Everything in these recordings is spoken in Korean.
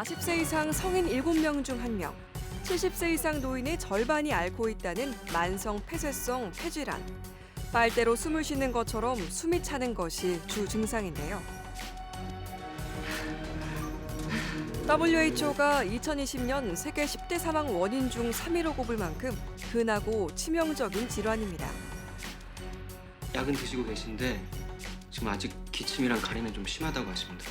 40세 이상 성인 7명 중 1명, 70세 이상 노인의 절반이 앓고 있다는 만성 폐쇄성 폐질환. 빨대로 숨을 쉬는 것처럼 숨이 차는 것이 주 증상인데요. WHO가 2020년 세계 10대 사망 원인 중 3위로 꼽을 만큼 흔하고 치명적인 질환입니다. 약은 드시고 계신데 지금 아직 기침이랑 가래는 좀 심하다고 하십니다.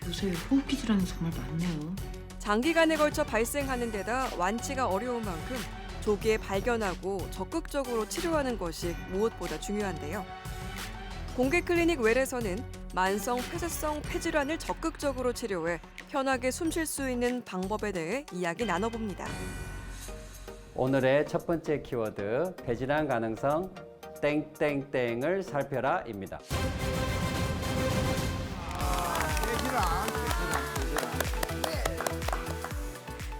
요새 호흡기 질환이 정말 많네요. 장기간에 걸쳐 발생하는 데다 완치가 어려운 만큼 조기에 발견하고 적극적으로 치료하는 것이 무엇보다 중요한데요. 공개 클리닉 웰에서는 만성 폐쇄성 폐질환을 적극적으로 치료해 편하게 숨 쉴 수 있는 방법에 대해 이야기 나눠봅니다. 오늘의 첫 번째 키워드, 폐질환 가능성 땡땡땡을 살펴라입니다.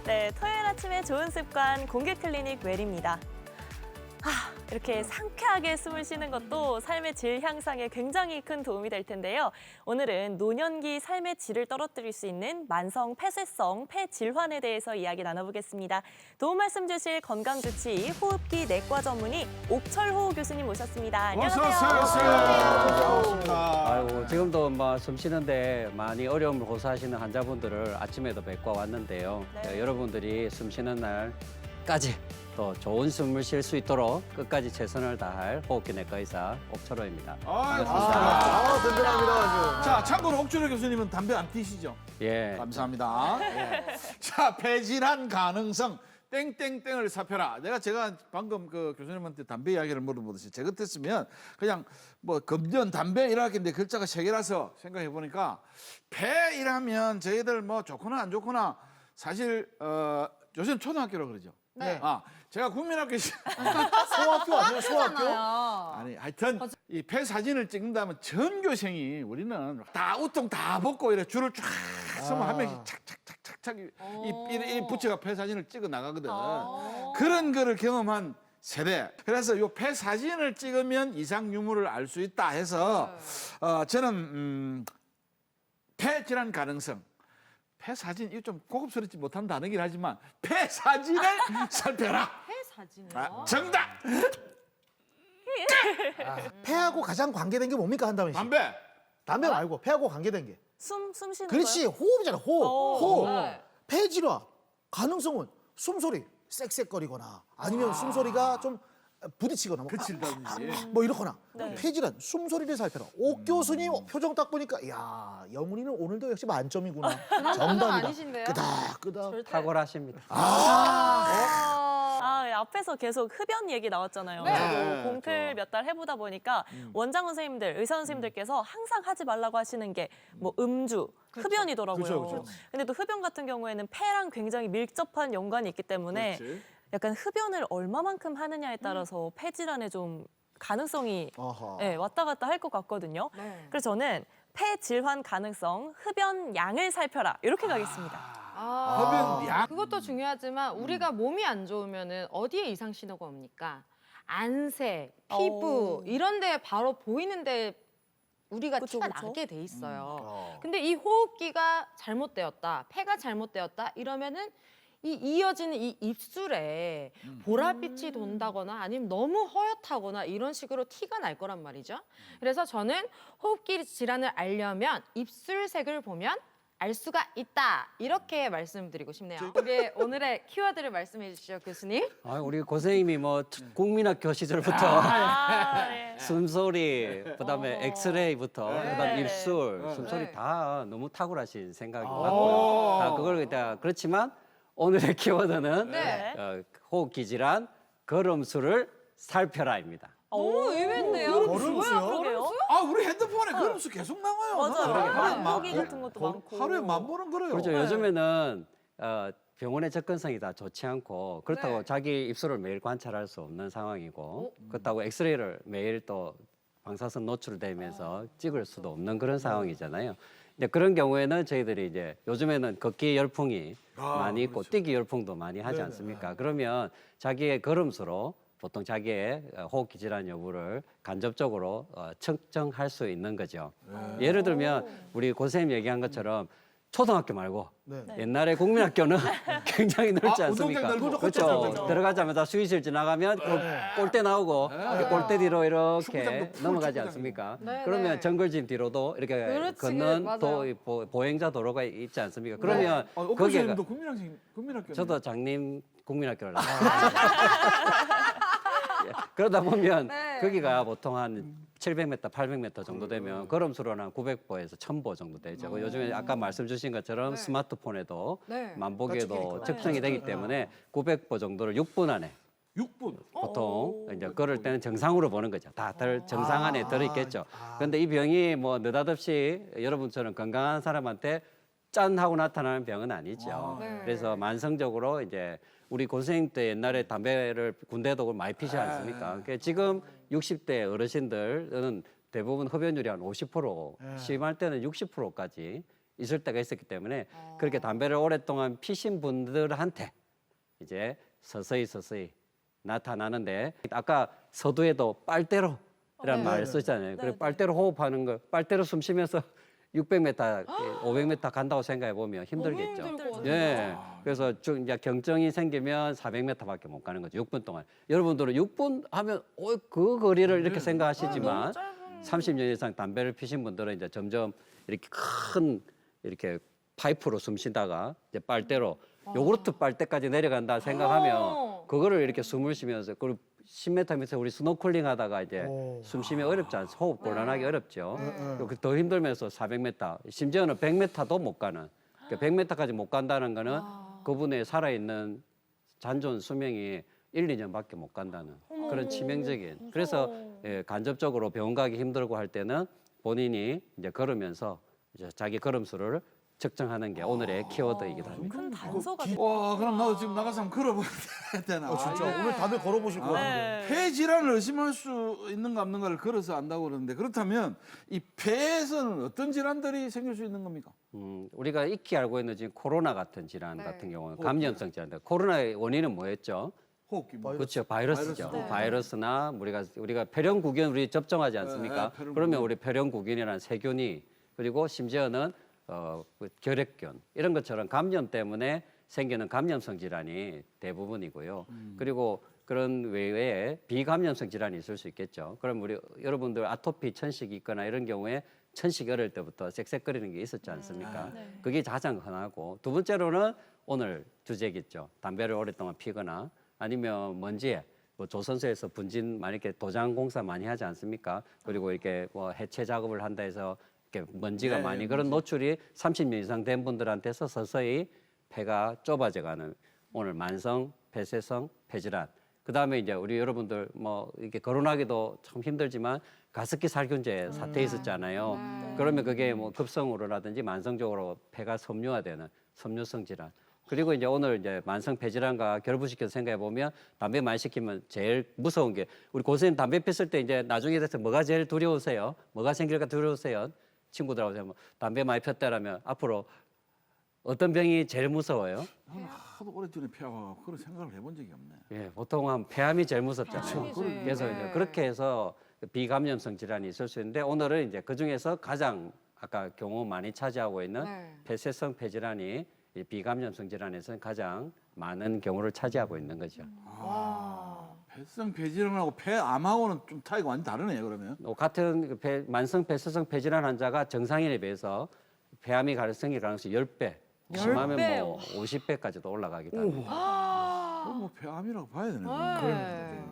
네, 토요일 아침의 좋은 습관 공개 클리닉 웰입니다. 이렇게 상쾌하게 숨을 쉬는 것도 삶의 질 향상에 굉장히 큰 도움이 될 텐데요. 오늘은 노년기 삶의 질을 떨어뜨릴 수 있는 만성 폐쇄성 폐질환에 대해서 이야기 나눠보겠습니다. 도움 말씀 주실 건강주치 호흡기 내과 전문의 옥철호 교수님 모셨습니다. 안녕하세요. 반갑습니다. 아이고, 지금도 숨 쉬는데 많이 어려움을 호소하시는 환자분들을 아침에도 뵙고 왔는데요. 네. 여러분들이 숨 쉬는 날까지 또 좋은 숨을 쉴 수 있도록 끝까지 최선을 다할 호흡기 내과 의사 옥철호입니다. 반갑습니다. 든든합니다. 자, 참고로 옥철호 교수님은 담배 안 피시죠? 예. 감사합니다. 예. 자, 폐질환 가능성 땡땡땡을 살펴라. 제가 방금 그 교수님한테 담배 이야기를 물어보듯이 제 같았으면 그냥 뭐 금전 담배 이라겠는데 글자가 3개라서 생각해 보니까 폐 이라면 저희들 뭐 좋거나 안 좋거나 사실 요새는 초등학교라 그러죠. 네. 제가 국민학교 소학교 아니에요, 소학교? 아니 하여튼 이 폐 사진을 찍는다면 전교생이 우리는 다 우통 다 벗고 이렇게 줄을 쫙 서면 한 명씩 착착착착착 이 부처가 폐 사진을 찍어 나가거든. 그런 거를 경험한 세대. 그래서 요 폐 사진을 찍으면 이상 유무를 알 수 있다 해서 저는 폐 질환 가능성. 폐 사진, 이거 좀 고급스럽지 못한 단어긴 하지만 폐 사진을 살펴라. 폐 사진이요? 정답. 폐하고 가장 관계된 게 뭡니까, 한다면 씨? 담배. 담배 말고 폐하고 관계된 게. 숨 쉬는 그렇지, 거요? 호흡이잖아, 호흡. 네. 폐질환 가능성은 숨소리 쌕쌕거리거나 아니면 숨소리가 좀 부딪히거나 뭐, 그칠다든지. 뭐 이렇거나. 네. 폐질환 숨소리를 살펴라. 옥 교수님 표정 딱 보니까 야, 영훈이는 오늘도 역시 만점이구나. 정답이다. 아니신데요? 끄덕끄덕. 탁월하십니다. 앞에서 계속 흡연 얘기 나왔잖아요. 네. 저도 공클 몇 달 해보다 보니까 원장 선생님들, 의사 선생님들께서 항상 하지 말라고 하시는 게 뭐 음주, 흡연이더라고요. 그렇죠. 근데 또 흡연 같은 경우에는 폐랑 굉장히 밀접한 연관이 있기 때문에 그렇지. 약간 흡연을 얼마만큼 하느냐에 따라서 폐질환에 좀 가능성이 아하. 네, 왔다 갔다 할 것 같거든요. 네. 그래서 저는 폐질환 가능성, 흡연 양을 살펴라 이렇게 가겠습니다. 흡연 양. 그것도 중요하지만 우리가 몸이 안 좋으면은 어디에 이상 신호가 옵니까? 안새, 피부 이런 데 바로 보이는데 우리가 그쵸, 티가 그쵸? 나게 돼 있어요. 근데 이 호흡기가 잘못되었다, 폐가 잘못되었다 이러면은 이 이어지는 이 입술에 보랏빛이 돈다거나 아니면 너무 허옇다거나 이런 식으로 티가 날 거란 말이죠. 그래서 저는 호흡기 질환을 알려면 입술색을 보면 알 수가 있다. 이렇게 말씀드리고 싶네요. 우리 오늘의 키워드를 말씀해 주시죠, 교수님. 우리 고생님이 국민학교 시절부터 네. 숨소리, 그다음에 엑스레이부터, 그다음 네. 입술, 숨소리 네. 다 너무 탁월하신 생각인 것 같고요. 다 그걸 그렇지만 오늘의 키워드는 네. 호흡기 질환, 걸음수를 살펴라입니다. 오, 의외인데요? 걸음수요? 그러게요? 우리 핸드폰에 그러면서 계속 나와요. 맞아요. 나 보기 같은 것도 많고. 하루에 10,000번은 그래요. 그렇죠. 요즘에는 병원의 접근성이 다 좋지 않고 그렇다고 네. 자기 입술을 매일 관찰할 수 없는 상황이고 그렇다고 엑스레이를 매일 또 방사선 노출되면서 찍을 수도 없는 그런 상황이잖아요. 이제 그런 경우에는 저희들이 이제 요즘에는 걷기 열풍이 많이 있고 뛰기 열풍도 많이 하지 않습니까? 그러면 자기의 걸음수로 보통 자기의 호흡기 질환 여부를 간접적으로 측정할 수 있는 거죠. 예를 들면 우리 고선생님 얘기한 것처럼 초등학교 말고 네. 옛날에 국민학교는 굉장히 넓지 아, 않습니까? 운동장 넓고 그렇죠. 그렇죠. 들어가자마자 수의실 지나가면 골대 나오고 이렇게 골대 뒤로 이렇게 축구장도 풀 넘어가지 축구장이고. 않습니까? 네, 그러면 네. 정글짐 뒤로도 이렇게 그렇지, 걷는 맞아요. 보행자 도로가 있지 않습니까? 그러면 옥 거기가 교수님도 국민학교. 저도 장님 국민학교를 예, 그러다 보면 네. 거기가 보통 한 700m, 800m 정도 되면 걸음수로는 한 900보에서 1000보 정도 되죠. 요즘에 아까 말씀 주신 것처럼 네. 스마트폰에도 네. 만보기에도 측정이니까. 측정이 되기 때문에 900보 정도를 6분 안에 6분. 보통 이제 걸을 때는 정상으로 보는 거죠. 다들 정상 안에 들어있겠죠. 그런데 이 병이 뭐 느닷없이 여러분처럼 건강한 사람한테 짠 하고 나타나는 병은 아니죠. 네. 그래서 만성적으로 이제 우리 고생님 때 옛날에 담배를 군대도 많이 피지 않습니까? 그러니까 지금 60대 어르신들은 대부분 흡연율이 한 50%, 심할 때는 60%까지 있을 때가 있었기 때문에 그렇게 담배를 오랫동안 피신 분들한테 이제 서서히 나타나는데 아까 서두에도 빨대로 이란 말을 쓰잖아요. 그리고 빨대로 호흡하는 거, 빨대로 숨 쉬면서 600m, 500m 간다고 생각해 보면 힘들겠죠. 힘들 것 같아요. 예. 그래서 좀 이제 경증이 생기면 400m밖에 못 가는 거죠. 6분 동안. 여러분들은 6분 하면 그 거리를 이렇게 생각하시지만 30년 이상 담배를 피신 분들은 이제 점점 이렇게 큰 이렇게 파이프로 숨 쉬다가 이제 빨대로 요구르트 빨대까지 내려간다 생각하면 그거를 이렇게 숨을 쉬면서 그리고 10m 밑에 우리 스노클링 하다가 이제 숨 쉬면 어렵지 않습니까? 호흡 곤란하기 어렵죠. 그리고 더 힘들면서 400m, 심지어는 100m도 못 가는. 그러니까 100m까지 못 간다는 거는 그분의 살아있는 잔존 수명이 1, 2년밖에 못 간다는 그런 치명적인. 그래서 예, 간접적으로 병원 가기 힘들고 할 때는 본인이 이제 걸으면서 이제 자기 걸음수를 측정하는 게 오늘의 키워드이기도 합니다. 큰 단서가 와, 그럼 나도 지금 나가서 한번 걸어봐야 되나? 진짜 오늘 담배 걸어보실 것 같은데. 폐 질환을 의심할 수 있는가 없는가를 걸어서 안다고 그러는데 그렇다면 이 폐에서는 어떤 질환들이 생길 수 있는 겁니까? 우리가 익히 알고 있는 지금 코로나 같은 질환 같은 경우는 감염성 질환인데 코로나의 원인은 뭐였죠? 호흡기. 그렇죠. 바이러스죠. 바이러스. 바이러스나 우리가 폐렴구균 우리 접종하지 않습니까? 폐렴구균. 그러면 우리 폐렴구균이라는 세균이 그리고 심지어는 그 결핵균 이런 것처럼 감염 때문에 생기는 감염성 질환이 대부분이고요. 그리고 그런 외에 비감염성 질환이 있을 수 있겠죠. 그럼 우리 여러분들 아토피 천식이 있거나 이런 경우에 천식이 어릴 때부터 쌕쌕거리는 게 있었지 않습니까? 그게 가장 흔하고 두 번째로는 오늘 주제겠죠. 담배를 오랫동안 피거나 아니면 먼지에 뭐 조선소에서 분진 만약에 도장 공사 많이 하지 않습니까? 그리고 이렇게 뭐 해체 작업을 한다 해서 이렇게 먼지가 네, 많이 그런 노출이 30년 이상 된 분들한테서 서서히 폐가 좁아져가는 오늘 만성 폐쇄성 폐질환. 그다음에 이제 우리 여러분들 뭐 이렇게 거론하기도 참 힘들지만 가습기 살균제 사태 있었잖아요. 그러면 그게 뭐 급성으로라든지 만성적으로 폐가 섬유화되는 섬유성 질환. 그리고 이제 오늘 이제 만성 폐질환과 결부시켜서 생각해 보면 담배 많이 시키면 제일 무서운 게 우리 고생님 담배 폈을 때 이제 나중에 돼서 뭐가 제일 두려우세요? 뭐가 생길까 두려우세요? 친구들하고 뭐 담배 많이 폈다라면 앞으로 어떤 병이 제일 무서워요? 나는 하도 오래전에 폐아와서 그런 생각을 해본 적이 없네. 예, 보통은 폐암이 제일 무섭잖아요. 폐암이지. 그래서 네. 이제 그렇게 해서 비감염성 질환이 있을 수 있는데 오늘은 이제 그 중에서 가장 아까 경우 많이 차지하고 있는 네. 폐쇄성 폐질환이 이 비감염성 질환에서는 가장 많은 경우를 차지하고 있는 거죠. 폐성 폐질환하고 폐암하고는 좀 차이가 완전 다르네요. 그러면. 같은 그 만성 폐쇄성 폐질환 환자가 정상인에 비해서 폐암이 생길 가능성이 10배, 심하면 뭐 50배까지도 올라가기도 합니다. 그럼 뭐 폐암이라고 봐야 되네. 네.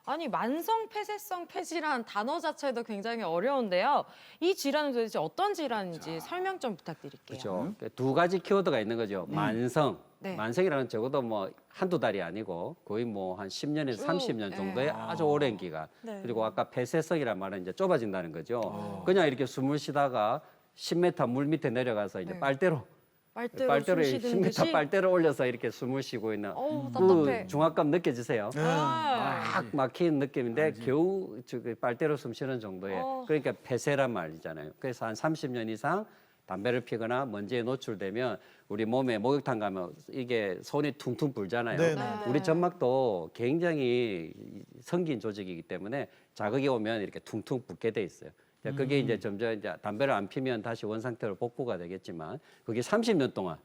아니 만성 폐쇄성 폐질환 단어 자체도 굉장히 어려운데요. 이 질환은 도대체 어떤 질환인지 설명 좀 부탁드릴게요. 그렇죠. 두 가지 키워드가 있는 거죠. 만성. 네. 만성이라는 적어도 뭐 한두 달이 아니고 거의 뭐 한 10년에서 쭉, 30년 정도의 아주 오랜 기간. 네. 그리고 아까 폐쇄성이란 말은 이제 좁아진다는 거죠. 그냥 이렇게 숨을 쉬다가 10m 물 밑에 내려가서 이제 네. 빨대로 빨대로 숨 쉬는 10m 듯이. 빨대를 올려서 이렇게 숨을 쉬고 있는 어우, 그 답답해. 중압감 느껴지세요? 아. 막 막힌 느낌인데 겨우 빨대로 숨 쉬는 정도의 어. 그러니까 폐쇄란 말이잖아요. 그래서 한 30년 이상 담배를 피거나 먼지에 노출되면 우리 몸에 목욕탕 가면 이게 손이 퉁퉁 불잖아요. 네, 네. 우리 점막도 굉장히 성긴 조직이기 때문에 자극이 오면 이렇게 퉁퉁 붓게 돼 있어요. 그게 이제 점점 이제 담배를 안 피면 다시 원상태로 복구가 되겠지만 그게 30년 동안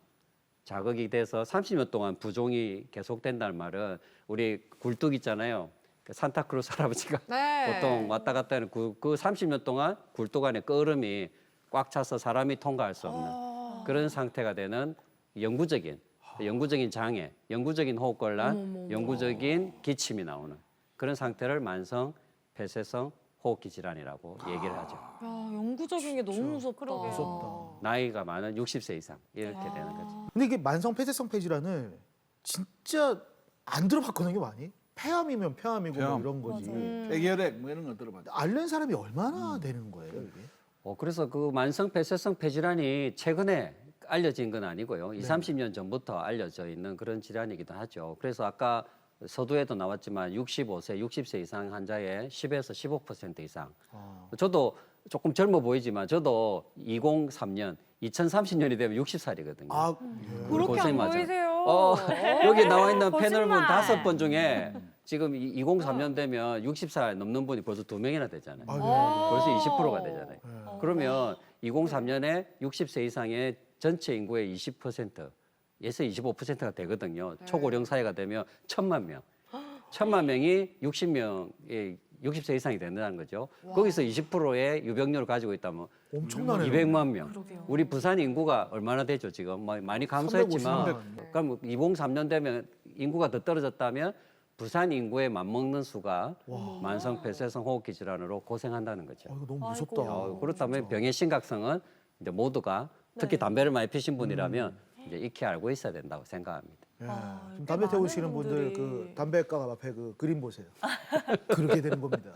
자극이 돼서 30년 동안 부종이 계속된다는 말은 우리 굴뚝 있잖아요. 그 산타크루스 할아버지가 네. 보통 왔다 갔다 하는 그 30년 동안 굴뚝 안에 끓음이 꽉 차서 사람이 통과할 수 없는 그런 상태가 되는 영구적인 장애, 영구적인 호흡곤란, 영구적인 기침이 나오는 그런 상태를 만성 폐쇄성 호흡기 질환이라고 얘기를 하죠. 야, 영구적인 게 너무 무섭다. 무섭다. 나이가 많은 60세 이상 이렇게 되는 거죠. 근데 이게 만성 폐쇄성 폐질환을 진짜 안 들어봤거든요, 많이. 폐암이면 폐암이고 뭐 폐암. 이런 거지. 폐결핵 뭐 이런 거 들어봤죠. 앓는 사람이 얼마나 되는 거예요, 이게? 그래서 그 만성 폐쇄성 폐질환이 최근에 알려진 건 아니고요. 네. 20, 30년 전부터 알려져 있는 그런 질환이기도 하죠. 그래서 아까 서두에도 나왔지만 65세, 60세 이상 환자의 10에서 15% 이상. 저도 조금 젊어 보이지만 저도 2003년, 2030년이 되면 60살이거든요. 아, 그렇게 안 보이세요. 여기 나와 있는 패널분 거짓말. 5분 중에 지금 2003년 되면 60살 넘는 분이 벌써 2명이나 되잖아요. 벌써 20%가 되잖아요. 그러면 2003년에 60세 이상의 전체 인구의 20%에서 25%가 되거든요. 초고령 사회가 되면 1,000만 명. 1,000만 명이 60세 이상이 된다는 거죠. 거기서 20%의 유병률을 가지고 있다면 엄청나네요. 200만 명. 우리 부산 인구가 얼마나 되죠, 지금? 많이 감소했지만 350만. 그럼 2003년 되면 인구가 더 떨어졌다면 부산 인구에 맞먹는 수가 만성 폐쇄성 호흡기 질환으로 고생한다는 거죠. 이거 너무 무섭다. 그렇다면 병의 심각성은 이제 모두가 특히 담배를 많이 피신 분이라면 이제 익히 알고 있어야 된다고 생각합니다. 예. 지금 꽤 담배 태우시는 많은 분들 분들이- 그 담배값 앞에 그 그림 보세요. 그렇게 되는 겁니다.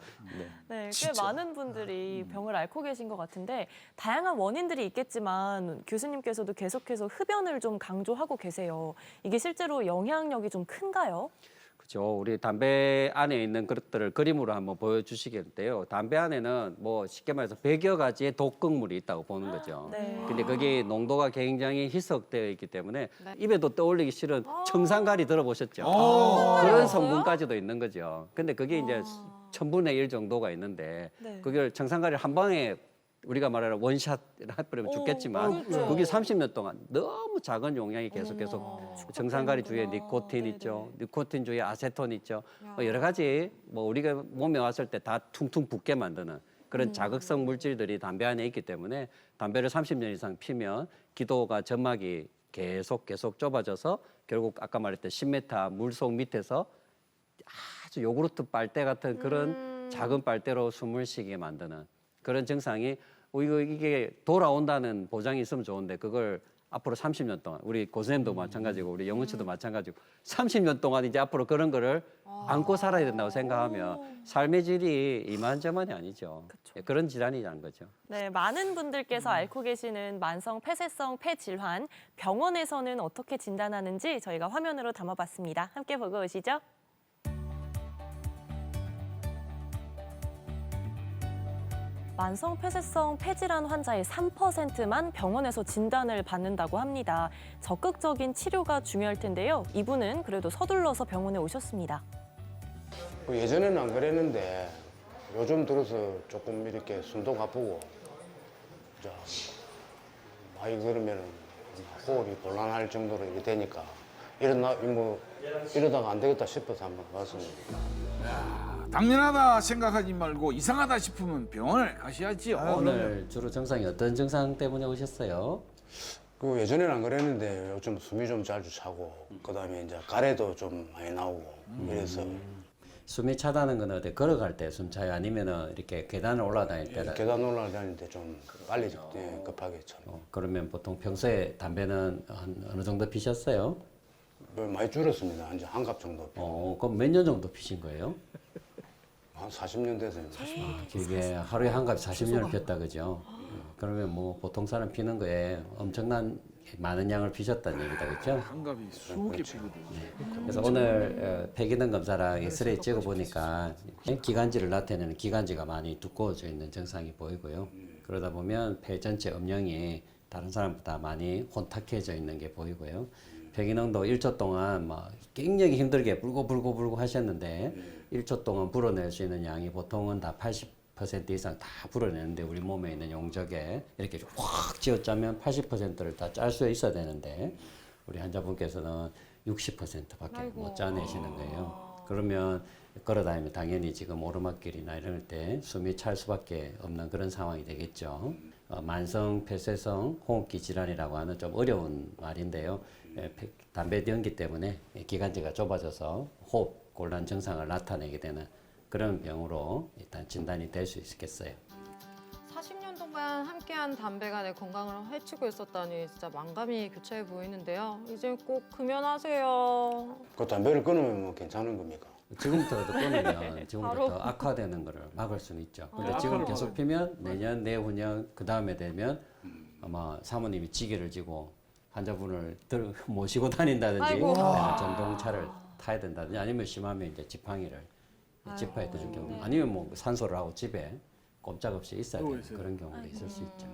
네, 꽤 진짜. 많은 분들이 병을 앓고 계신 것 같은데 다양한 원인들이 있겠지만 교수님께서도 계속해서 흡연을 좀 강조하고 계세요. 이게 실제로 영향력이 좀 큰가요? 그렇죠. 우리 담배 안에 있는 것들을 그림으로 한번 보여주시겠는데요. 담배 안에는 뭐 쉽게 말해서 100여 가지의 독극물이 있다고 보는 거죠. 네. 근데 그게 농도가 굉장히 희석되어 있기 때문에 입에도 떠올리기 싫은 청산가리 들어보셨죠? 그런 성분까지도 있는 거죠. 근데 그게 이제 1000분의 1 정도가 있는데 네. 그걸 청산가리를 한 방에 우리가 말하는 원샷 해버리면 죽겠지만 그렇죠. 그게 30년 동안 너무 작은 용량이 계속 정상가리 주위에 니코틴 네네. 있죠. 니코틴 주위에 아세톤 있죠. 여러 가지 뭐 우리가 몸에 왔을 때 다 퉁퉁 붓게 만드는 그런 자극성 물질들이 담배 안에 있기 때문에 담배를 30년 이상 피면 기도가 점막이 계속 좁아져서 결국 아까 말했던 10m 물속 밑에서 아주 요구르트 빨대 같은 그런 작은 빨대로 숨을 쉬게 만드는 그런 증상이 이게 돌아온다는 보장이 있으면 좋은데 그걸 앞으로 30년 동안 우리 고선생님도 마찬가지고 우리 영은 씨도 마찬가지고 30년 동안 이제 앞으로 그런 거를 안고 살아야 된다고 생각하면 삶의 질이 이만저만이 아니죠. 예, 그런 질환이라는 거죠. 네, 많은 분들께서 앓고 계시는 만성 폐쇄성 폐질환 병원에서는 어떻게 진단하는지 저희가 화면으로 담아봤습니다. 함께 보고 오시죠. 만성 폐쇄성 폐질환 환자의 3%만 병원에서 진단을 받는다고 합니다. 적극적인 치료가 중요할 텐데요. 이분은 그래도 서둘러서 병원에 오셨습니다. 예전에는 안 그랬는데 요즘 들어서 조금 이렇게 숨도 가쁘고 많이 그러면 호흡이 곤란할 정도로 이렇게 되니까 이러다가 안 되겠다 싶어서 한번 왔습니다. 당연하다 생각하지 말고 이상하다 싶으면 병원을 가셔야지요. 오늘 주로 증상이 어떤 증상 때문에 오셨어요? 그 예전에는 안 그랬는데 요즘 숨이 좀 자주 차고 그다음에 이제 가래도 좀 많이 나오고 이래서 숨이 차다는 건 어디 걸어갈 때 숨 차요? 아니면은 이렇게 계단을 올라다닐 때? 계단 올라다닐 때 좀 빨리 급하게 참 그러면 보통 평소에 담배는 어느 정도 피셨어요? 많이 줄었습니다. 이제 한갑 정도. 그럼 몇 년 정도 피신 거예요? 한 40년 됐어요. 이게 하루에 한 갑 40년을 피웠다 그죠? 그러면 뭐 보통 사람 피는 거에 엄청난 많은 양을 피셨다는 얘기다 그렇죠? 한갑이 수개 피거든요. 그래서 오늘 폐기능 검사랑 엑스레이 찍어 보니까 기관지를 나타내는 기관지가 많이 두꺼워져 있는 증상이 보이고요. 그러다 보면 폐 전체 음영이 다른 사람보다 많이 혼탁해져 있는 게 보이고요. 폐기능도 1초 동안 막 굉장히 힘들게 불고 하셨는데 1초 동안 불어낼 수 있는 양이 보통은 다 80% 이상 다 불어내는데 우리 몸에 있는 용적에 이렇게 확 쥐어짜면 80%를 다 짤 수 있어야 되는데 우리 환자분께서는 60%밖에 못 짜내시는 거예요. 그러면 걸어다니면 당연히 지금 오르막길이나 이럴 때 숨이 찰 수밖에 없는 그런 상황이 되겠죠. 만성 폐쇄성 호흡기 질환이라고 하는 좀 어려운 말인데요. 담배 연기 때문에 기관지가 좁아져서 호흡 곤란 증상을 나타내게 되는 그런 병으로 일단 진단이 될 수 있겠어요. 40년 동안 함께한 담배가 내 건강을 해치고 있었다니 진짜 만감이 교차해 보이는데요. 이제 꼭 금연하세요. 그 담배를 끊으면 뭐 괜찮은 겁니까? 지금부터라도 끊으면 지금부터 더 악화되는 것을 막을 수는 있죠. 근데 지금 계속 피면 내년, 내후년 그 다음에 되면 아마 사모님이 지게를 지고 환자분을 모시고 다닌다든지 아이고. 아니면 전동차를 타야 된다든지 아니면 심하면 이제 지팡이를 짚어야 되는 경우 아니면 뭐 산소를 하고 집에 꼼짝없이 있어야 되는 그런 경우도 있을 수 있죠.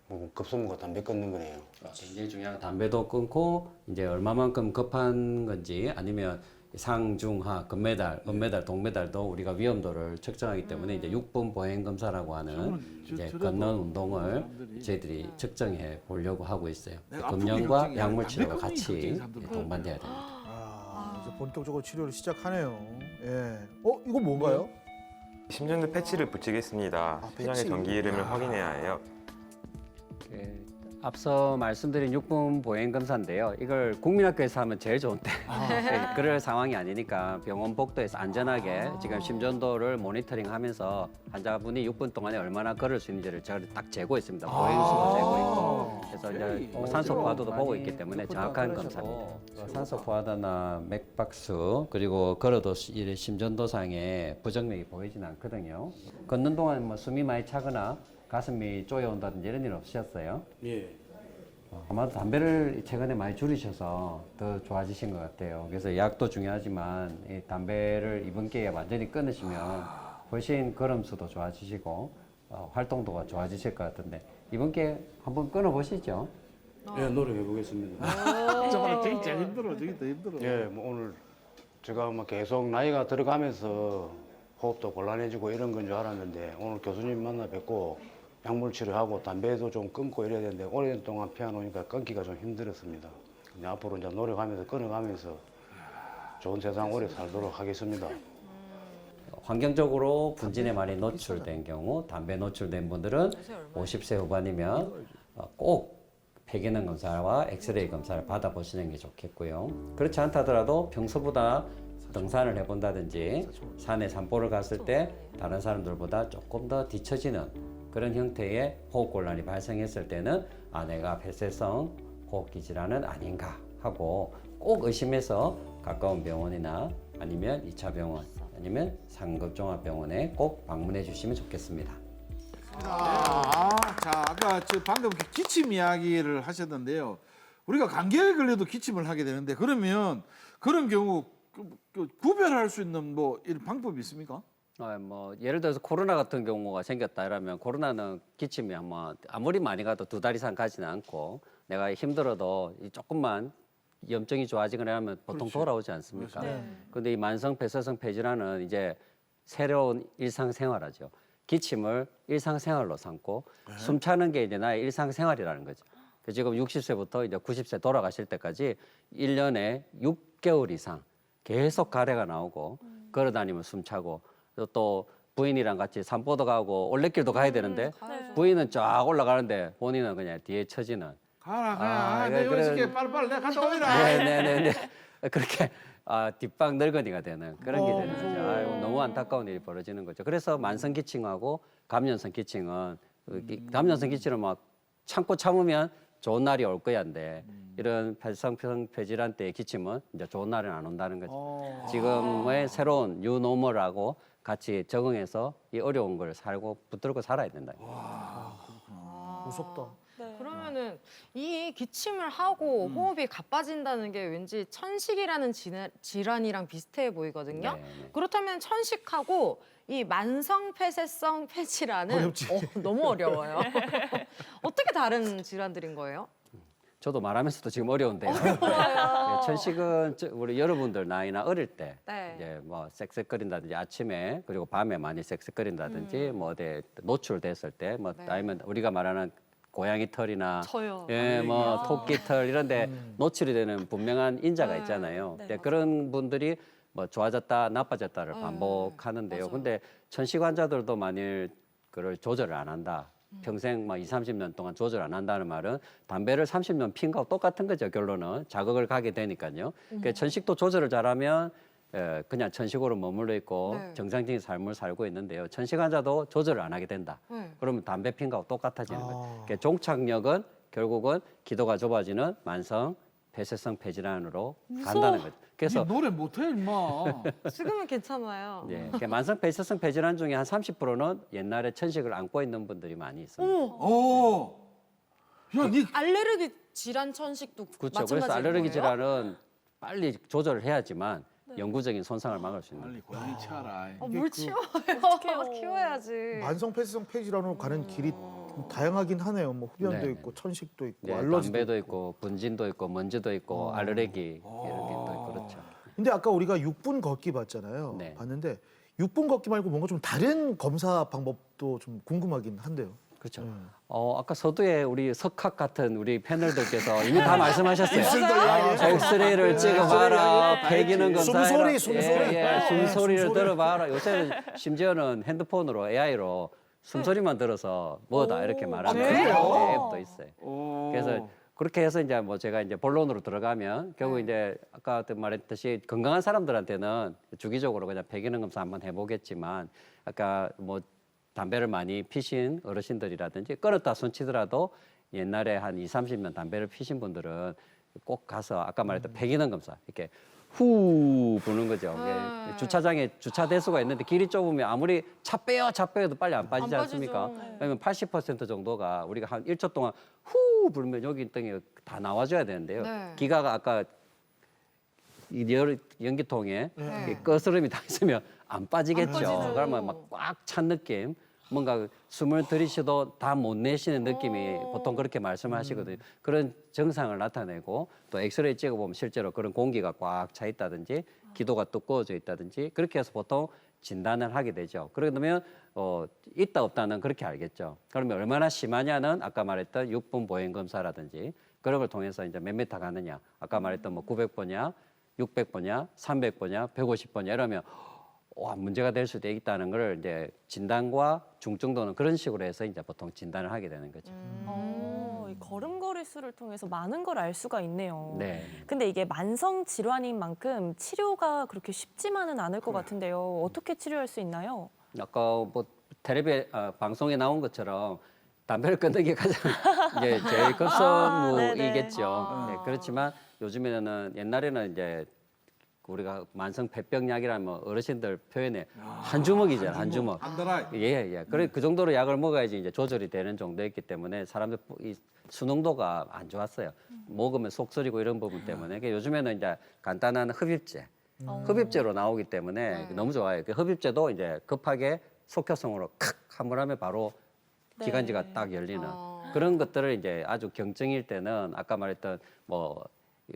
뭐 급소무가 담배 끊는 거네요. 굉장히 중요한 담배도 끊고 이제 얼마만큼 급한 건지 아니면 상중하 금메달, 은메달, 동메달도 우리가 위험도를 측정하기 때문에 이제 6분 보행 검사라고 하는 이제 걷는 운동을 저희들이 측정해 보려고 하고 있어요. 금연과 약물 치료가 같이 동반돼야 됩니다. 이제 본격적으로 치료를 시작하네요. 예. 이거 뭔가요? 심전도 패치를 붙이겠습니다. 심장의 패치. 전기 흐름을 확인해야 해요. 앞서 말씀드린 6분 보행 검사인데요. 이걸 국민학교에서 하면 제일 좋은데 그럴 상황이 아니니까 병원 복도에서 안전하게 지금 심전도를 모니터링하면서 환자분이 6분 동안에 얼마나 걸을 수 있는지를 제가 딱 재고 있습니다. 보행수도 재고 있고 그래서 이제 산소 포화도도 보고 있기 때문에 정확한 검사입니다. 산소 포화도나 맥박수 그리고 걸어도 이 심전도상에 부정맥이 보이지는 않거든요. 걷는 동안 뭐 숨이 많이 차거나 가슴이 쪼여온다든지 이런 일 없으셨어요? 예. 아마도 담배를 최근에 많이 줄이셔서 더 좋아지신 것 같아요. 그래서 약도 중요하지만 이 담배를 이번 기회에 완전히 끊으시면 훨씬 걸음수도 좋아지시고 활동도가 좋아지실 것 같은데 이번 기회에 한번 끊어보시죠. 예, 노력해 보겠습니다. 정말 진짜 힘들어, 저기 더 힘들어. 예, 뭐 오늘 제가 뭐 계속 나이가 들어가면서 호흡도 곤란해지고 이런 건 줄 알았는데 오늘 교수님 만나 뵙고 약물 치료하고 담배도 좀 끊고 이래야 되는데 오랜 동안 피워놓으니까 끊기가 좀 힘들었습니다. 근데 앞으로 이제 노력하면서 끊어가면서 좋은 세상 오래 살도록 하겠습니다. 환경적으로 분진에 많이 노출된 경우 담배 노출된 분들은 50세 후반이면 꼭 폐기능 검사와 엑스레이 검사를 받아보시는 게 좋겠고요. 그렇지 않다더라도 평소보다 등산을 해본다든지 산에 산보를 갔을 때 다른 사람들보다 조금 더 뒤처지는 그런 형태의 호흡곤란이 발생했을 때는 내가 폐쇄성 호흡기 질환은 아닌가 하고 꼭 의심해서 가까운 병원이나 아니면 2차 병원 아니면 상급종합병원에 꼭 방문해 주시면 좋겠습니다. 자, 아까 방금 기침 이야기를 하셨는데요. 우리가 감기에 걸려도 기침을 하게 되는데 그러면 그런 경우 구별할 수 있는 뭐 이런 방법이 있습니까? 뭐 예를 들어서 코로나 같은 경우가 생겼다 이러면 코로나는 기침이 아무리 많이 가도 2달 이상 가지는 않고 내가 힘들어도 조금만 염증이 좋아지거나 하면 보통 돌아오지 않습니까? 그런데 이 만성 폐쇄성 폐질환은 이제 새로운 일상생활하죠. 기침을 일상생활로 삼고 숨 차는 게 이제 나의 일상생활이라는 거죠. 지금 60세부터 이제 90세 돌아가실 때까지 1년에 6개월 이상 계속 가래가 나오고 걸어다니면 숨 차고 또 부인이랑 같이 산보도 가고 올레길도 가야 되는데 부인은 쫙 올라가는데 본인은 그냥 뒤에 처지는 가라. 내가 이렇게 빨리빨리 내가 갔다 오리라. 네네네 그렇게 뒷방 늙은이가 되는 그런 게 되는 거죠. 아이고, 너무 안타까운 일이 벌어지는 거죠. 그래서 만성 기침하고 감염성 기침은 감염성 기침은 막 참으면 좋은 날이 올 거야인데 이런 폐쇄성 폐질환 때의 기침은 이제 좋은 날은 안 온다는 거죠. 지금의 새로운 뉴노멀하고 같이 적응해서 이 어려운 걸 살고 붙들고 살아야 된다. 무섭다. 그러면은 이 기침을 하고 호흡이 가빠진다는 게 왠지 천식이라는 질환이랑 비슷해 보이거든요. 네. 그렇다면 천식하고 이 만성 폐쇄성 폐질환은 어렵지. 너무 어려워요. 어떻게 다른 질환들인 거예요? 저도 말하면서도 지금 어려운데요. 천식은 우리 여러분들 나이나 어릴 때 네. 이제 뭐 쌕쌕거린다든지 아침에 그리고 밤에 많이 쌕쌕거린다든지 뭐 어디 노출됐을 때 뭐 아니면 우리가 말하는 고양이 털이나 저요. 예, 뭐 토끼 털 이런데 노출이 되는 분명한 인자가 있잖아요. 네, 근데 그런 분들이 뭐 좋아졌다 나빠졌다를 반복하는데요. 근데 천식 환자들도 만일 그걸 조절을 안 한다. 평생 막 20, 30년 동안 조절 안 한다는 말은 담배를 30년 핀 거하고 똑같은 거죠. 결론은 자극을 가게 되니까요. 그러니까 천식도 조절을 잘하면 그냥 천식으로 머물러 있고 네. 정상적인 삶을 살고 있는데요. 천식 환자도 조절을 안 하게 된다. 그러면 담배 핀 거하고 똑같아지는 거죠. 그러니까 종착역은 결국은 기도가 좁아지는 만성 폐쇄성 폐질환으로 간다는 거죠. 그래서 니 노래 못해 임마. 지금은 괜찮아요. 예, 그러니까 만성 폐쇄성 폐질환 중에 한 30%는 옛날에 천식을 안고 있는 분들이 많이 있습니다. 오. 야, 니 알레르기 질환 천식도 그렇죠. 마찬가지인 그래서 알레르기 거예요? 질환은 빨리 조절을 해야지만 영구적인 손상을 막을 수 있는 빨리 거죠. 고양이 치아라. 뭘 치워요? 키워야지. 만성 폐쇄성 폐질환으로 가는 길이 좀 다양하긴 하네요. 뭐 흡연도 네. 있고 천식도 있고 네, 알러지도 담배도 있고. 있고 분진도 있고 먼지도 있고 알레르기 이런 게 또 그렇죠. 근데 아까 우리가 6분 걷기 봤잖아요. 네. 봤는데 6분 걷기 말고 뭔가 좀 다른 검사 방법도 좀 궁금하긴 한데요. 그렇죠. 네. 아까 서두에 우리 석학 같은 우리 패널들께서 이미 다 말씀하셨어요. 맞아요. 엑스레이를 찍어봐라, 폐기능 검사, 숨소리, 숨소리. 숨소리를 숨소리. 들어봐라. 요새 심지어는 핸드폰으로 AI로 숨소리만 들어서 뭐다 이렇게 말하는 앱도 있어요. 그래서 그렇게 해서 이제 뭐 제가 이제 본론으로 들어가면 결국 이제 아까 말했듯이 건강한 사람들한테는 주기적으로 그냥 폐기능 검사 한번 해보겠지만 아까 뭐 담배를 많이 피신 어르신들이라든지 끊었다 손치더라도 옛날에 한 20, 30년 담배를 피신 분들은 꼭 가서 아까 말했던 폐기능 검사 이렇게 후 부는 거죠. 이게 주차장에 주차 대수가 있는데 길이 좁으면 아무리 차 빼요도 빨리 안 빠지지 않습니까? 그러면 80% 정도가 우리가 한 1초 동안 후 불면 여기 등에 다 나와줘야 되는데요. 기가가 아까 이 연기통에 이 거스름이 다 있으면 안 빠지겠죠. 그러면 막 꽉 찬 느낌. 뭔가 숨을 들이쉬도 다 못 내쉬는 느낌이 보통 그렇게 말씀하시거든요. 그런 증상을 나타내고 또 엑스레이 찍어보면 실제로 그런 공기가 꽉 차 있다든지 기도가 두꺼워져 있다든지 그렇게 해서 보통 진단을 하게 되죠. 그러면 있다 없다는 그렇게 알겠죠. 그러면 얼마나 심하냐는 아까 말했던 6분 보행 검사라든지 그런 걸 통해서 이제 몇 미터 가느냐. 아까 말했던 뭐 900보냐, 600보냐, 300보냐, 150보냐 이러면 문제가 될 수도 있다는 걸 이제 진단과 중증도는 그런 식으로 해서 이제 보통 진단을 하게 되는 거죠. 이 걸음걸이 수를 통해서 많은 걸 알 수가 있네요. 네. 근데 이게 만성 질환인 만큼 치료가 그렇게 쉽지만은 않을 것 같은데요. 어떻게 치료할 수 있나요? 아까 뭐 텔레비 방송에 나온 것처럼 담배를 끊는 게 가장 이제 제일 급선무이겠죠. 네, 그렇지만 요즘에는 옛날에는 이제 우리가 만성 폐병약이라면 어르신들 표현에 한 주먹이잖아요, 한 주먹. 한달아. 예. 그래 그 정도로 약을 먹어야지 이제 조절이 되는 정도였기 때문에 사람들 이 수능도가 안 좋았어요. 먹으면 속 쓰리고 이런 부분 때문에. 그러니까 요즘에는 이제 간단한 흡입제, 흡입제로 나오기 때문에 너무 좋아요. 그 흡입제도 이제 급하게 속효성으로 한 번 하면 바로 기관지가 딱 열리는 그런 것들을 이제 아주 경증일 때는 아까 말했던 뭐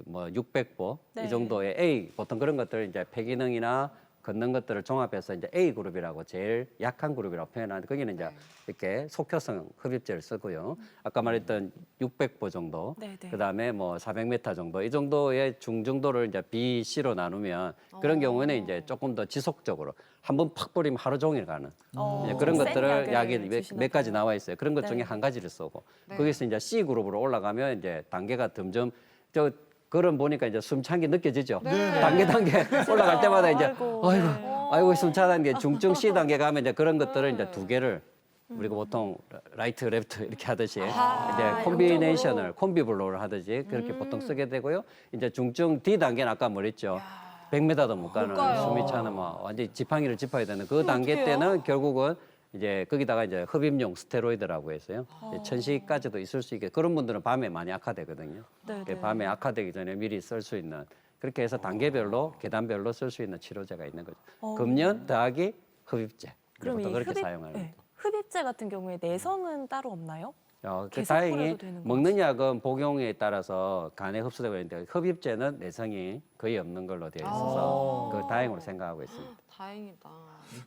600보 이 정도의 A 보통 그런 것들 이제 폐기능이나 걷는 것들을 종합해서 이제 A 그룹이라고 제일 약한 그룹이라고 표현하는데 거기는 이제 이렇게 속효성 흡입제를 쓰고요. 아까 말했던 600보 정도, 그다음에 뭐 400m 정도 이 정도의 중증도를 이제 B, C로 나누면 그런 경우에는 이제 조금 더 지속적으로 한 번 팍 뿌리면 하루 종일 가는 이제 그런 센 것들을 약을 약이 주시나 몇 가지 봐요. 나와 있어요. 그런 것 중에 한 가지를 쓰고 거기서 이제 C 그룹으로 올라가면 이제 단계가 점점 그런 보니까 이제 숨찬 게 느껴지죠. 단계 올라갈 때마다 이제 아이고 숨차다는 게 중증 C 단계 가면 이제 그런 것들을 이제 두 개를 우리가 보통 라이트 레프트 이렇게 하듯이 이제 콤비네이션을 콤비블로를 하듯이 그렇게 보통 쓰게 되고요. 이제 중증 D 단계는 아까 말했죠. 100m도 못 가는 숨이 차는 뭐 완전히 지팡이를 짚어야 되는 그 단계 때는 결국은 이제 거기다가 이제 흡입용 스테로이드라고 해서요. 천식까지도 있을 수 있게 그런 분들은 밤에 많이 악화되거든요. 밤에 악화되기 전에 미리 쓸 수 있는 그렇게 해서 단계별로 계단별로 쓸 수 있는 치료제가 있는 거죠. 금연 더하기 흡입제. 그럼 이 보통 그렇게 사용하는 거죠. 흡입제 같은 경우에 내성은 따로 없나요? 다행히 계속 되는 먹는 약은 복용에 따라서 간에 흡수되고 있는데 흡입제는 내성이 거의 없는 걸로 되어 있어서 그 다행으로 생각하고 있습니다. 다행이다.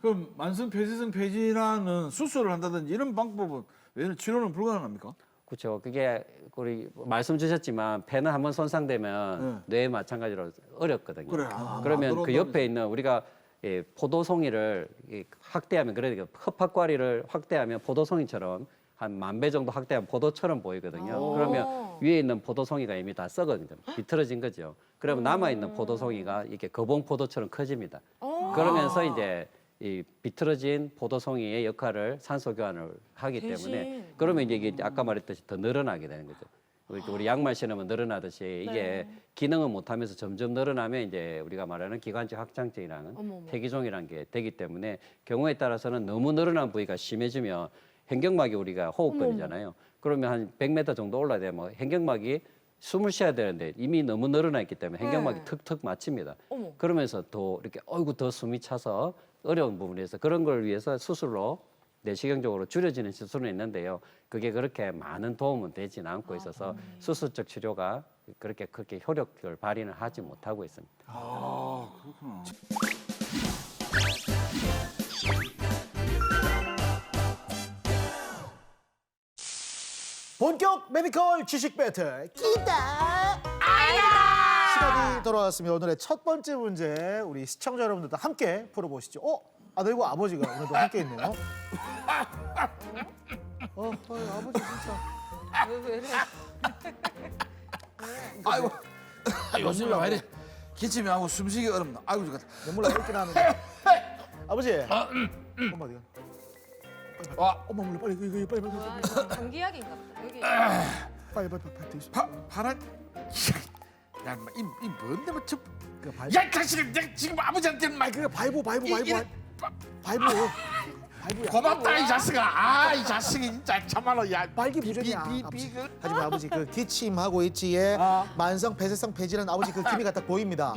그럼 만성 폐쇄성 폐질환은 수술을 한다든지 이런 방법은 왜냐면 치료는 불가능합니까? 그렇죠. 그게 우리 말씀 주셨지만 폐는 한번 손상되면 뇌에 마찬가지로 어렵거든요. 그래. 그러면 그 옆에 있는 우리가 포도송이를 확대하면 그러니까 흡합과리를 확대하면 포도송이처럼 한 10,000배 정도 확대하면 포도처럼 보이거든요. 그러면 위에 있는 포도송이가 이미 다 썩어지거든요. 비틀어진 거죠. 그러면 남아 있는 포도송이가 이렇게 거봉 포도처럼 커집니다. 그러면서 이제 이 비틀어진 포도송이의 역할을 산소 교환을 하기 때문에 그러면 이제 이게 아까 말했듯이 더 늘어나게 되는 거죠. 우리 약만 신으면 늘어나듯이 이게 기능을 못하면서 점점 늘어나면 이제 우리가 말하는 기관지 확장증이라는 폐기종이라는 게 되기 때문에 경우에 따라서는 너무 늘어난 부위가 심해지면 hen경막이 우리가 호흡권이잖아요. 그러면 한 100m 정도 올라야 되면 hen경막이 숨을 쉬어야 되는데 이미 너무 늘어나 있기 때문에 hen경막이 턱턱 막힙니다. 그러면서 더 이렇게 더 숨이 차서 어려운 부분에서 그런 걸 위해서 수술로 내시경적으로 줄여지는 수술은 있는데요. 그게 그렇게 많은 도움은 되지는 않고 있어서 수술적 치료가 그렇게 효력을 발휘는 하지 못하고 있습니다. 아, 그렇구나. 본격 메디컬 지식 배틀 기다 아이다 시간이 돌아왔습니다. 오늘의 첫 번째 문제 우리 시청자 여러분들도 함께 풀어보시죠. 아들과 아버지가 오늘도 함께 있네요. 아버지 진짜 왜 이래? 아이고, 요즘에 왜 이래? 기침이 하고 숨쉬기 어렵나? 아이고, 죽겠다. 눈물 나겠긴 하는데. 아버지. 엄마 어디가? 엄마 몰래 빨리. 뭐야, 이거 감기약인가 보다. 여기. 빨리. 파란. 야, 이 뭔데 뭐 저? 그 야, 자식아, 내가 지금 아버지한테는 말 그 발부. 고맙다 이 자식아. 이 자식이 진짜 참말로 야. 발기부전이야. 하지만 아버지 그 기침하고 있지에 만성 폐쇄성 폐질환 아버지 그 기미가 딱 보입니다.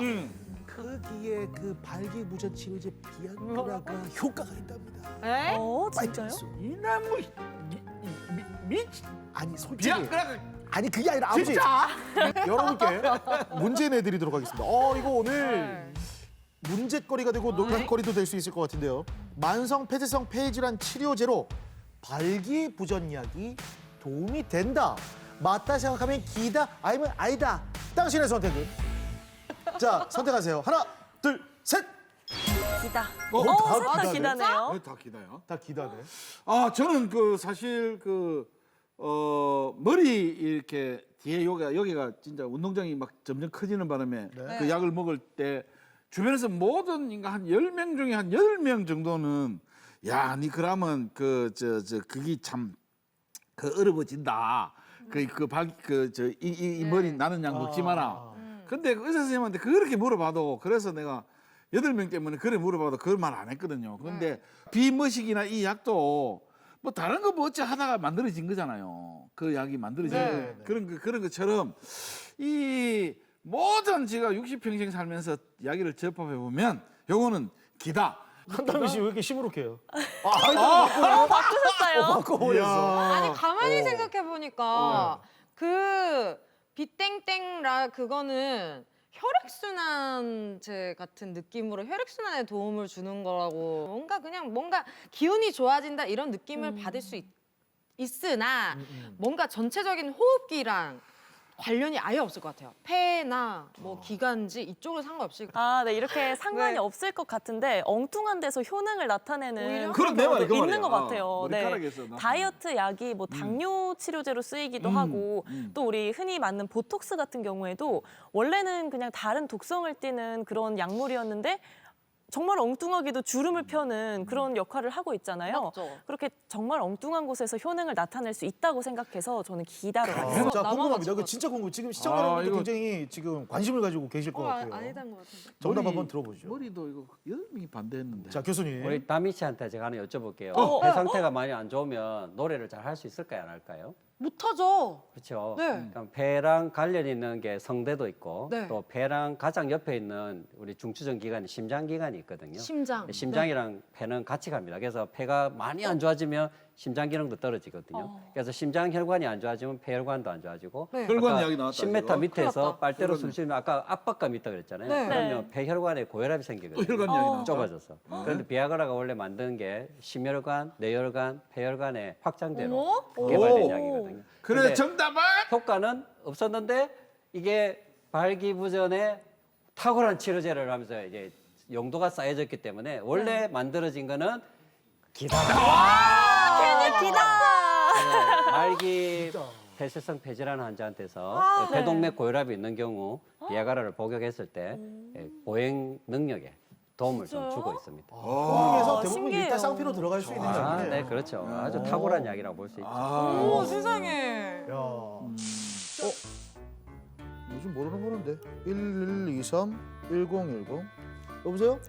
거기에 그 발기부전 치료제 비아그라가 효과가 있답니다. 에? 진짜요? 이나무 아니 솔직히 비아그라가 아니 그게 아니라 아버지 진짜? 여러분께 문제 내드리도록 하겠습니다. 이거 오늘 문제거리가 되고 논란거리도 될 수 있을 것 같은데요. 만성 폐쇄성 폐질환 치료제로 발기부전약이 도움이 된다. 맞다 생각하면 기다 아니면 아니다. 당신의 선택은? 자 선택하세요. 하나 둘 셋. 기다. 다 다 기다네요. 다 기다요. 다 기다네. 저는 사실 머리 이렇게 뒤에 여기가 진짜 운동장이 막 점점 커지는 바람에 그 약을 먹을 때 주변에서 모든 인간 한 10명 중에 한 8명 정도는 야, 니 그러면 그게 참 어려워진다. 이 머리 나는 약 먹지 마라. 근데 그 의사 선생님한테 그렇게 물어봐도 그래서 내가 8명 때문에 그래 물어봐도 그걸 말 안 했거든요. 근데 비머식이나 이 약도 뭐 다른 거 뭐 어찌 하다가 만들어진 거잖아요. 그 약이 만들어진 그런 것처럼 이 모든 제가 60평생 살면서 이야기를 접합해 보면 요거는 기다. 한담희 씨 왜 이렇게 시무룩해요? 바꾸셨어요? 바꿔버렸어. 아니 가만히 생각해 보니까 그 비땡땡라 그거는 혈액순환제 같은 느낌으로 혈액순환에 도움을 주는 거라고 뭔가 기운이 좋아진다 이런 느낌을 받을 수 있으나 뭔가 전체적인 호흡기랑 관련이 아예 없을 것 같아요. 폐나 뭐 기관지 이쪽으로 상관없이. 네, 이렇게 상관이 없을 것 같은데 엉뚱한 데서 효능을 나타내는 그런 내 말이 그 있는 말이야. 것 같아요. 머리카락에서 나타나는. 다이어트 약이 뭐 당뇨 치료제로 쓰이기도 하고 또 우리 흔히 맞는 보톡스 같은 경우에도 원래는 그냥 다른 독성을 띠는 그런 약물이었는데 정말 엉뚱하게도 주름을 펴는 그런 역할을 하고 있잖아요. 맞죠. 그렇게 정말 엉뚱한 곳에서 효능을 나타낼 수 있다고 생각해서 저는 기다로 가겠습니다. 자 나만 궁금합니다. 맞출 이거 진짜 궁금. 지금 시청자 여러분들 이거- 굉장히 지금 관심을 가지고 계실 것 같아요. 아니단 것 같은데. 정답 머리- 한번 들어보죠. 머리도 이거 8명이 반대했는데. 자 교수님. 우리 다미 씨한테 제가 하나 여쭤볼게요. 배 상태가 많이 안 좋으면 노래를 잘 할 수 있을까요, 안 할까요? 못하죠. 그렇죠. 네. 그러니까 배랑 관련 있는 게 성대도 있고 네. 또 배랑 가장 옆에 있는 우리 중추전 기관이 심장 기관이 있거든요. 심장. 심장이랑 폐는 같이 갑니다. 그래서 폐가 많이 안 좋아지면 심장 기능도 떨어지거든요. 그래서 심장 혈관이 안 좋아지면 폐혈관도 안 좋아지고 네. 혈관 아까 이야기 나왔다, 10m 지금. 밑에서 큰일 났다. 빨대로 혈관. 숨 쉬면 아까 압박감 있다 그랬잖아요. 네. 그러면 폐혈관에 고혈압이 또 생기거든요. 혈관 이야기 나왔다. 좁아져서. 그런데 비아그라가 원래 만든 게 심혈관, 뇌혈관, 폐혈관의 확장대로 어머? 개발된 오. 약이거든요. 그래 근데 정답은 효과는 없었는데 이게 발기부전에 탁월한 치료제를 하면서 이제 용도가 쌓여졌기 때문에 원래 만들어진 거는 기다. 기다. 말기 폐쇄성 폐질환 환자한테서 폐동맥 고혈압이 있는 경우 비아그라를 복용했을 때 보행 능력에 도움을 좀 주고 있습니다. 그래서 대부분 신기해요. 일타쌍피로 들어갈 수 있는 약이네요. 네, 그렇죠. 아주 탁월한 약이라고 볼 수 있죠. 어머 세상에. 야. 요즘 모르는 거는데 1123 1010 여보세요?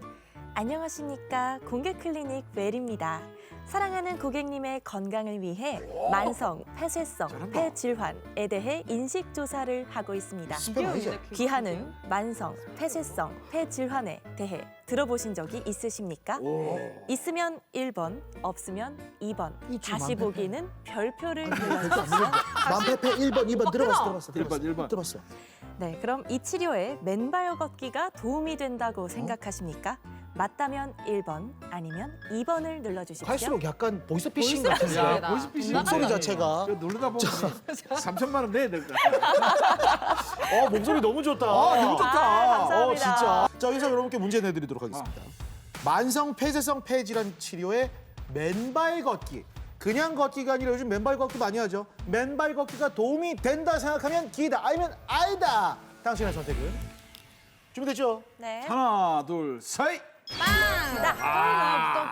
안녕하십니까. 공개 클리닉 웰입니다. 사랑하는 고객님의 건강을 위해 만성, 폐쇄성, 폐질환에 대해 인식 조사를 하고 있습니다. 귀하는 만성, 폐쇄성, 폐질환에 대해 들어보신 적이 있으십니까? 있으면 1번, 없으면 2번. 있지, 다시 만폐폐. 보기는 별표를 눌러주세요. 만페페 1번 2번 들어봤어. 1번. 들어봤어. 네, 그럼 이 치료에 맨발 걷기가 도움이 된다고 생각하십니까? 맞다면 1번, 아니면 2번을 눌러주십시오. 할수록 약간 보이스피싱 같은데. 야, 보이스피싱 목소리 자체가 누르다 보면 3천만 원 내야 될 것 같아. 목소리 너무 좋다. 너무 좋다. 감사합니다. 진짜. 자, 여기서 여러분께 문제 내드리도록 하겠습니다. 만성 폐쇄성 폐질환 치료에 맨발 걷기. 그냥 걷기가 아니라 요즘 맨발 걷기 많이 하죠. 맨발 걷기가 도움이 된다 생각하면 기다, 아니면 아니다. 당신의 선택은? 준비됐죠? 네. 하나, 둘, 셋. 또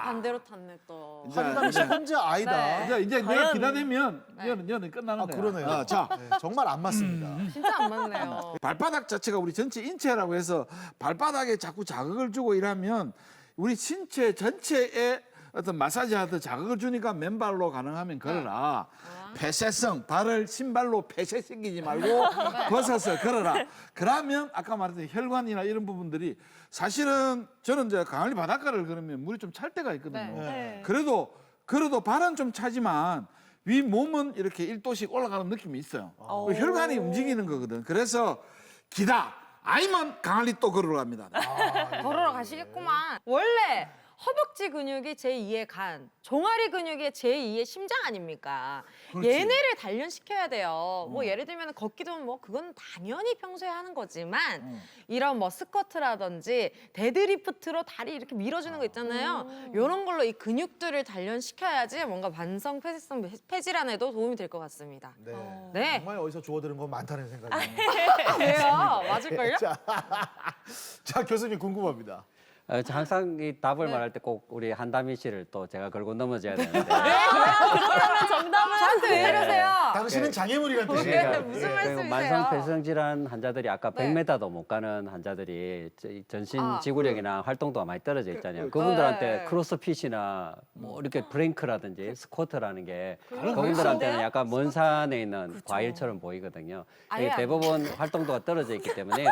반대로 탔네 또. 한강 씨 혼자 아니다. 이제 내가 기다리면 얘는 끝나는 아, 거야. 그러네요. 자, 네, 정말 안 맞습니다. 진짜 안 맞네요. 발바닥 자체가 우리 전체 인체라고 해서 발바닥에 자꾸 자극을 주고 이러면 우리 신체 전체에 어떤 마사지 하듯 자극을 주니까 맨발로 가능하면 걸어라. 폐쇄성, 발을 신발로 폐쇄시키지 말고 벗어서 걸어라. 그러면 아까 말했던 혈관이나 이런 부분들이 사실은 저는 이제 강원리 바닷가를 걸으면 물이 좀 찰 때가 있거든요. 네. 그래도 발은 좀 차지만 위 몸은 이렇게 1도씩 올라가는 느낌이 있어요. 혈관이 움직이는 거거든. 그래서 기다. 아니면 강할리 또 걸으러 갑니다. 걸으러 가시겠구만. 원래 허벅지 근육이 제2의 간, 종아리 근육이 제2의 심장 아닙니까? 그렇지. 얘네를 단련시켜야 돼요. 뭐 예를 들면 걷기도 뭐 그건 당연히 평소에 하는 거지만 이런 뭐 스쿼트라든지 데드리프트로 다리 이렇게 밀어주는 거 있잖아요. 이런 걸로 이 근육들을 단련시켜야지 뭔가 만성 폐쇄성 폐질환에도 도움이 될 것 같습니다. 네. 네. 정말 어디서 주워 들은 건 많다는 생각이. 왜요? 맞을걸요? 자, 교수님 궁금합니다. 항상 이 답을 말할 때 꼭 우리 한다미 씨를 또 제가 걸고 넘어져야 되는데 그렇다면 정답은 저한테 왜 이러세요? 당신은 장애물이란 그게 뜻이에요. 무슨 그 말씀이세요? 만성 폐쇄성 질환 환자들이 아까 네. 100m도 못 가는 환자들이 전신 아, 지구력이나 활동도가 많이 떨어져 있잖아요. 그분들한테 네. 크로스핏이나 뭐 이렇게 플랭크라든지 스쿼트라는 게 그런데요? 그분들한테는 약간 먼 산에 있는 과일처럼 보이거든요. 아예 이게 안 대부분 활동도가 떨어져 있기 때문에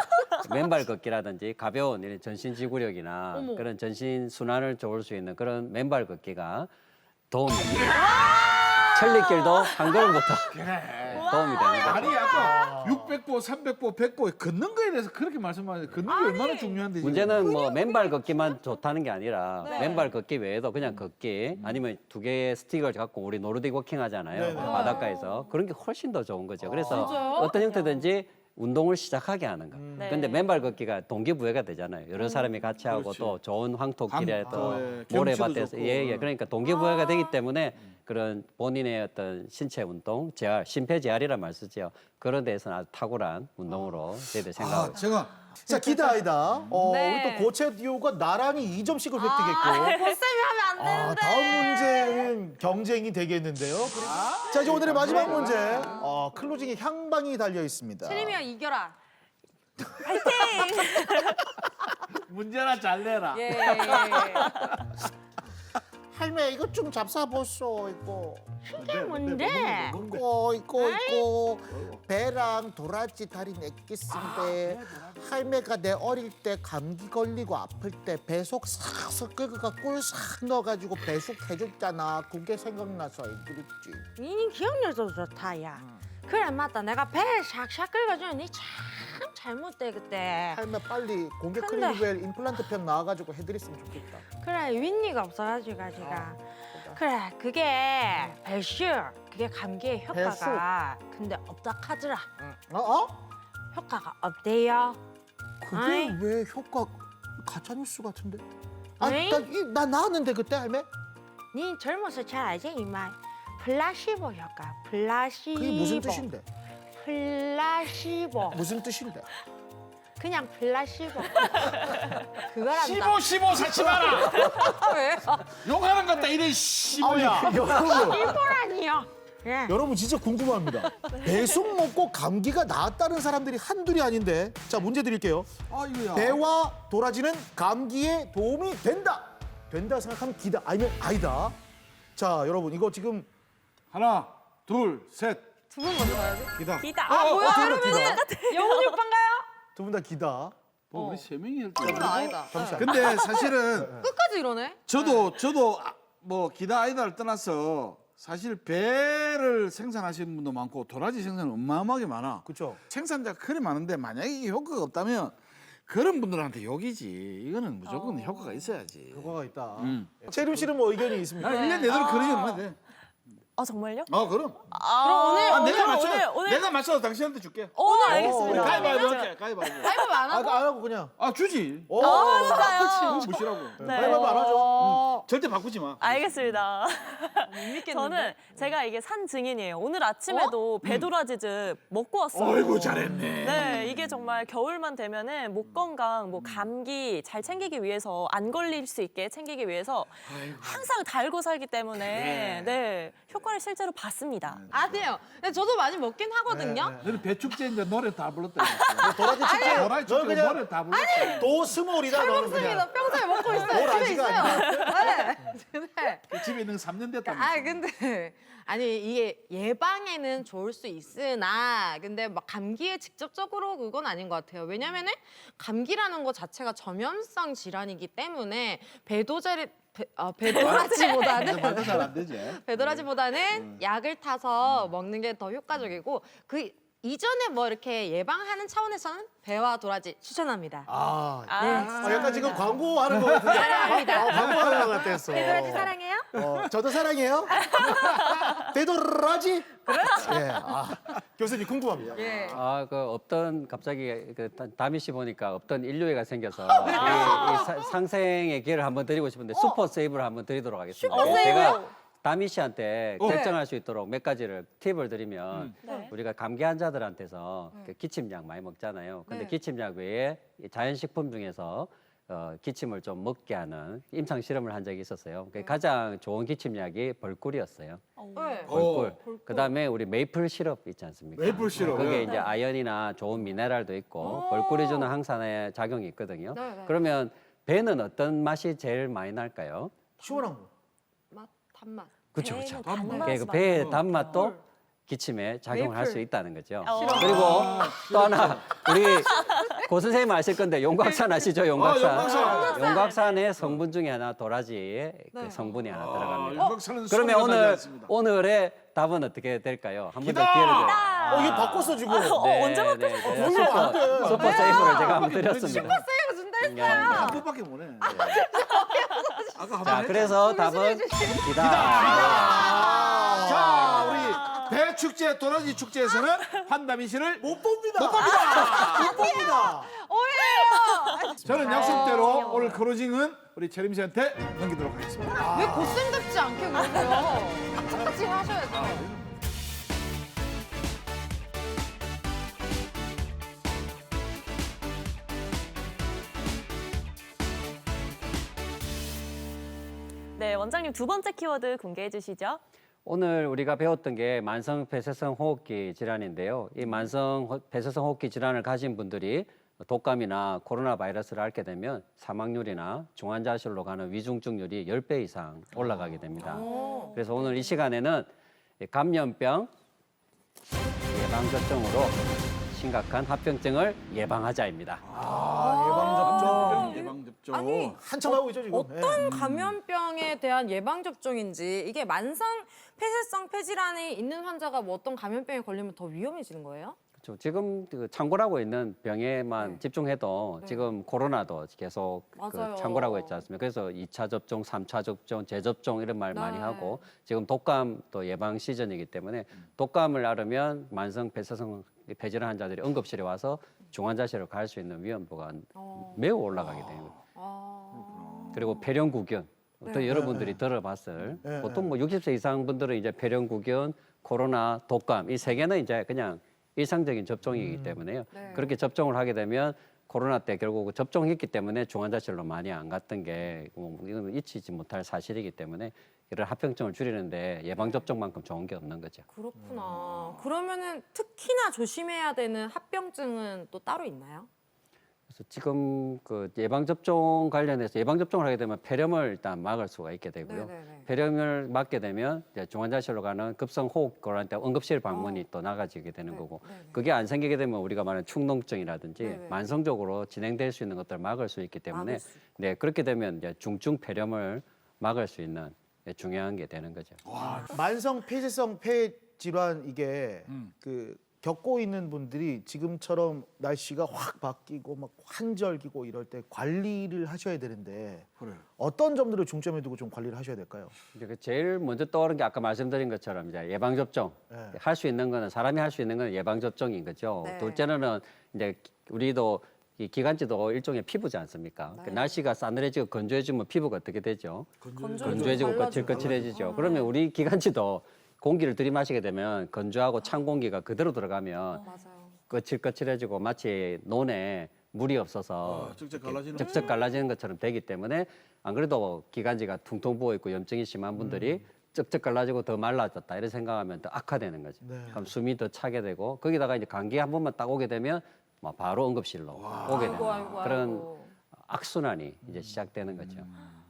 맨발 걷기라든지 가벼운 이런 전신 지구력이나 어머. 그런 전신 순환을 좋을 수 있는 그런 맨발 걷기가 도움이 됩니다. 천리길도 한 걸음부터 도움이 되는 거죠. 아니 아까 600보, 300보, 100보 걷는 거에 대해서 그렇게 말씀하셨는데 걷는 게 얼마나 중요한데 지금. 문제는 뭐 맨발 걷기만 좋다는 게 아니라 네. 맨발 걷기 외에도 그냥 걷기 아니면 두 개의 스틱을 갖고 우리 노르딕 워킹 하잖아요. 네네. 바닷가에서 그런 게 훨씬 더 좋은 거죠. 그래서 진짜요? 어떤 형태든지 운동을 시작하게 하는 거. 네. 근데 맨발 걷기가 동기부여가 되잖아요. 여러 사람이 같이 하고 그렇지. 또 좋은 황토길에 또 황토에 모래밭에서 경치도 좋고. 예예 그러니까 동기부여가 되기 때문에 그런 본인의 어떤 신체 운동, 재활, 심폐재활이란 말 쓰죠. 그런 데서는 아주 탁월한 운동으로 저희들 생각하고 있습니다. 제가 자, 기다 아이다. 네. 우리 또 고체 듀오가 나란히 2점씩을 획득했고. 보쌤이 하면 안 되는데. 다음 문제는 경쟁이 되겠는데요. 자, 이제 오늘의 마지막 문제. 클로징에 향방이 달려 있습니다. 틀리면 이겨라. 문제나 잘 내라. 예. 할매 이것 좀 잡사 보소 이거. 그게 뭔데? 이거 배랑 도라지 달인 액기스인데 할매가 내 어릴 때 감기 걸리고 아플 때 배속 싹싹 끓여가 꿀 싹 넣어가지고 배숙 해줬잖아. 그게 생각나서 그랬지. 니 기억력도 좋다 야. 그래 맞다. 내가 배를 샥샥 긁어주는 니 참 잘못돼 그때. 할매 빨리 공개 근데- 클리닉웰 임플란트 편 나와가지고 해드렸으면 좋겠다. 그래 윈니가 없어가지고 제가. 그래 그게 배슈 그게 감기의 효과가 근데 없다 하더라. 어? 효과가 없대요. 그게 아이. 왜 효과 가짜 뉴스 같은데? 아이. 나 나왔는데 그때 할매? 니 젊어서 잘 알지 이말. 플라시보 효과. 플라시보. 그게 무슨 뜻인데? 플라시보. 무슨 뜻인데? 그냥 플라시보. 그거란다. 시보 사지 마라. 왜? 욕하는 것다 이래 시보야. 여러분, 이보라니요. 예. 여러분 진짜 궁금합니다. 배숙 먹고 감기가 나았다는 사람들이 한둘이 아닌데. 자, 문제 드릴게요. 아이고야. 배와 도라지는 감기에 도움이 된다. 된다 생각하면 기다 아니면 아니다. 자, 여러분 이거 지금 하나, 둘, 셋. 두 분 먼저 가야 돼? 기다. 기다. 뭐야 기다. 영훈이 오빠인가요? 두 분 다 기다. 뭐 우리 세 명이 할 그건 때. 아니다. 잠시만. 근데 사실은 끝까지 이러네. 저도 뭐 기다 아이다를 떠나서 사실 배를 생산하시는 분도 많고 도라지 생산은 어마어마하게 많아. 그렇죠. 생산자가 그리 많은데 만약에 이게 효과가 없다면 그런 분들한테 욕이지. 이거는 무조건 효과가 있어야지. 효과가 있다. 채림 씨는 뭐 의견이 있습니까? 1년 내도록 그러지 면 돼. 정말요? 그럼. 그럼 내가 맞춰서 당신한테 줄게. 오늘 알겠습니다. 가위바위보 할게. 가위바위보. 가위바위보 안 하고? 안 하고 그냥. 주지. 진짜요? 무시라고. 네. 가위바위보 안 하죠. 절대 바꾸지 마. 알겠습니다. 못 믿겠는데. 저는 제가 이게 산 증인이에요. 오늘 아침에도 배도라지즙 먹고 왔어요. 아이고 잘했네. 네, 이게 정말 겨울만 되면은 목 건강, 뭐 감기 잘 챙기기 위해서 안 걸릴 수 있게 챙기기 위해서 항상 달고 살기 때문에 네 효과를 실제로 봤습니다. 아니에요. 근데 저도 많이 먹긴 하거든요. 너는 배축제인데 노래 다 불렀다. 도라지 축제. 도라지 축제 그냥 노래 다 불렀다. 도스몰이다. 너는 그냥. 먹습니다. 평소에 먹고 있어요. 집에 도라지가 있어요. 네. 근데 집에 있는 거 3년 됐다. 근데 아니 이게 예방에는 좋을 수 있으나 근데 막 감기에 직접적으로 그건 아닌 것 같아요. 왜냐면은 감기라는 것 자체가 전염성 질환이기 때문에 배도라지보다는 말도 잘 안 되지. 배도라지보다는 약을 타서 먹는 게 더 효과적이고 그 이전에 뭐 이렇게 예방하는 차원에서는 배와 도라지 추천합니다. 약간 지금 광고하는 것 같은데. 사랑합니다. 광고하는 것 같았어. 배도라지 사랑해요? 저도 사랑해요. 배도라지. 예. 교수님 궁금합니다. 예. 없던 갑자기 다미 씨 보니까 없던 인류애가 생겨서 이 상생의 기회를 한번 드리고 싶은데 슈퍼 세이브를 한번 드리도록 하겠습니다. 슈퍼 세이브? 제가 다미 씨한테 결정할 수 있도록 몇 가지를 팁을 드리면 네. 우리가 감기 환자들한테서 기침약 많이 먹잖아요. 근데 기침약 외에 이 자연식품 중에서 기침을 좀 먹게 하는 임상 실험을 한 적이 있었어요. 가장 좋은 기침약이 벌꿀이었어요. 네. 벌꿀. 그다음에 우리 메이플 시럽 있지 않습니까? 메이플 시럽. 그게 이제 아연이나 좋은 미네랄도 있고 벌꿀이 주는 항산화의 작용이 있거든요. 네. 그러면 배는 어떤 맛이 제일 많이 날까요? 시원한 거. 맛, 단맛. 그렇죠, 배는 그렇죠. 단맛이 배의 많아요. 단맛도 기침에 작용을 할 메이플. 수 있다는 거죠. 싫어. 그리고 또 하나 우리 고 선생님 아실 건데 용곽산 아시죠? 용곽산. 용곽산. 용곽산의 성분 중에 하나 도라지의 그 성분이 하나 들어갑니다. 윤곽산은 그러면 소리가 나지 않습니다. 오늘의 답은 어떻게 될까요? 한 번 더 기다! 기회를 드려요. 이게 바꿨어 지금. 언제 그러면 안 돼. 슈퍼 세이브를 제가 한번 드렸습니다. 세이브 준다 했어요. 한 번밖에 못 해. 아까 한 자, 번 그래서 답은 기다. 자, 우리 배축제 도라지 축제에서는 한다민 씨를 못 봅니다. 못 봅니다. 못 봅니다. 저는 약속대로 오늘 크로징은 우리 채림 씨한테 넘기도록 하겠습니다. 왜 고생답지 않게 그러세요? 똑같이 하셔야죠. 네, 원장님 두 번째 키워드 공개해 주시죠. 오늘 우리가 배웠던 게 만성 폐쇄성 호흡기 질환인데요. 이 만성 폐쇄성 호흡기 질환을 가진 분들이 독감이나 코로나 바이러스를 앓게 되면 사망률이나 중환자실로 가는 위중증률이 10배 이상 올라가게 됩니다. 그래서 오늘 이 시간에는 감염병 예방접종으로 심각한 합병증을 예방하자입니다. 예방접종. 아니, 한참 하고 있죠 지금. 어떤 감염병에 대한 예방 접종인지 이게 만성 폐쇄성 폐질환이 있는 환자가 뭐 어떤 감염병에 걸리면 더 위험해지는 거예요? 그렇죠. 지금 그 창궐하고 있는 병에만 네. 집중해도 네. 지금 코로나도 계속 그 맞아요. 창궐하고 있지 않습니까? 그래서 2차 접종, 3차 접종, 재접종 이런 말 많이 네. 하고 지금 독감 또 예방 시즌이기 때문에 독감을 앓으면 만성 폐쇄성 폐질환 환자들이 응급실에 와서 중환자실로 갈 수 있는 위험도가 매우 올라가게 됩니다. 그리고 폐렴구균 또 여러분들이 들어봤을 네. 보통 뭐 60세 이상 분들은 이제 폐렴구균, 코로나, 독감 이 세 개는 이제 그냥 일상적인 접종이기 때문에요. 네. 그렇게 접종을 하게 되면 코로나 때 결국 접종했기 때문에 중환자실로 많이 안 갔던 게 이건 잊히지 못할 사실이기 때문에 이런 합병증을 줄이는데 예방 접종만큼 좋은 게 없는 거죠. 그렇구나. 그러면은 특히나 조심해야 되는 합병증은 또 따로 있나요? 그래서 지금 그 예방 접종 관련해서 예방 접종을 하게 되면 폐렴을 일단 막을 수가 있게 되고요. 네네네. 폐렴을 막게 되면 이제 중환자실로 가는 급성 호흡 곤란 때 응급실 방문이 또 나가지게 되는 네, 거고 네네. 그게 안 생기게 되면 우리가 말하는 축농증이라든지 네네. 만성적으로 진행될 수 있는 것들을 막을 수 있기 때문에 막을 수 네 그렇게 되면 이제 중증 폐렴을 막을 수 있는 중요한 게 되는 거죠. 만성 폐쇄성 폐 질환 이게 그 겪고 있는 분들이 지금처럼 날씨가 확 바뀌고 막 환절기고 이럴 때 관리를 하셔야 되는데 그래요. 어떤 점들을 중점에 두고 좀 관리를 하셔야 될까요? 이제 그 제일 먼저 떠오르는 게 아까 말씀드린 것처럼 이제 예방 접종 네. 할 수 있는 거는 사람이 할 수 있는 건 예방 접종인 거죠. 네. 둘째는 이제 우리도 이 기관지도 일종의 피부지 않습니까? 그 날씨가 싸늘해지고 건조해지면 피부가 어떻게 되죠? 건조해지고 거칠거칠해지죠. 그러면 우리 기관지도 공기를 들이마시게 되면 건조하고 찬 공기가 그대로 들어가면 맞아요. 거칠거칠해지고 마치 논에 물이 없어서 쩍쩍 갈라지는 것처럼 되기 때문에 안 그래도 기관지가 퉁퉁 부어 있고 염증이 심한 분들이 쩍쩍 갈라지고 더 말라졌다 이런 생각하면 더 악화되는 거죠. 네. 그럼 숨이 더 차게 되고 거기다가 이제 감기 한 번만 딱 오게 되면 뭐 바로 응급실로 오게 되는 아이고, 그런 아이고. 악순환이 이제 시작되는 거죠.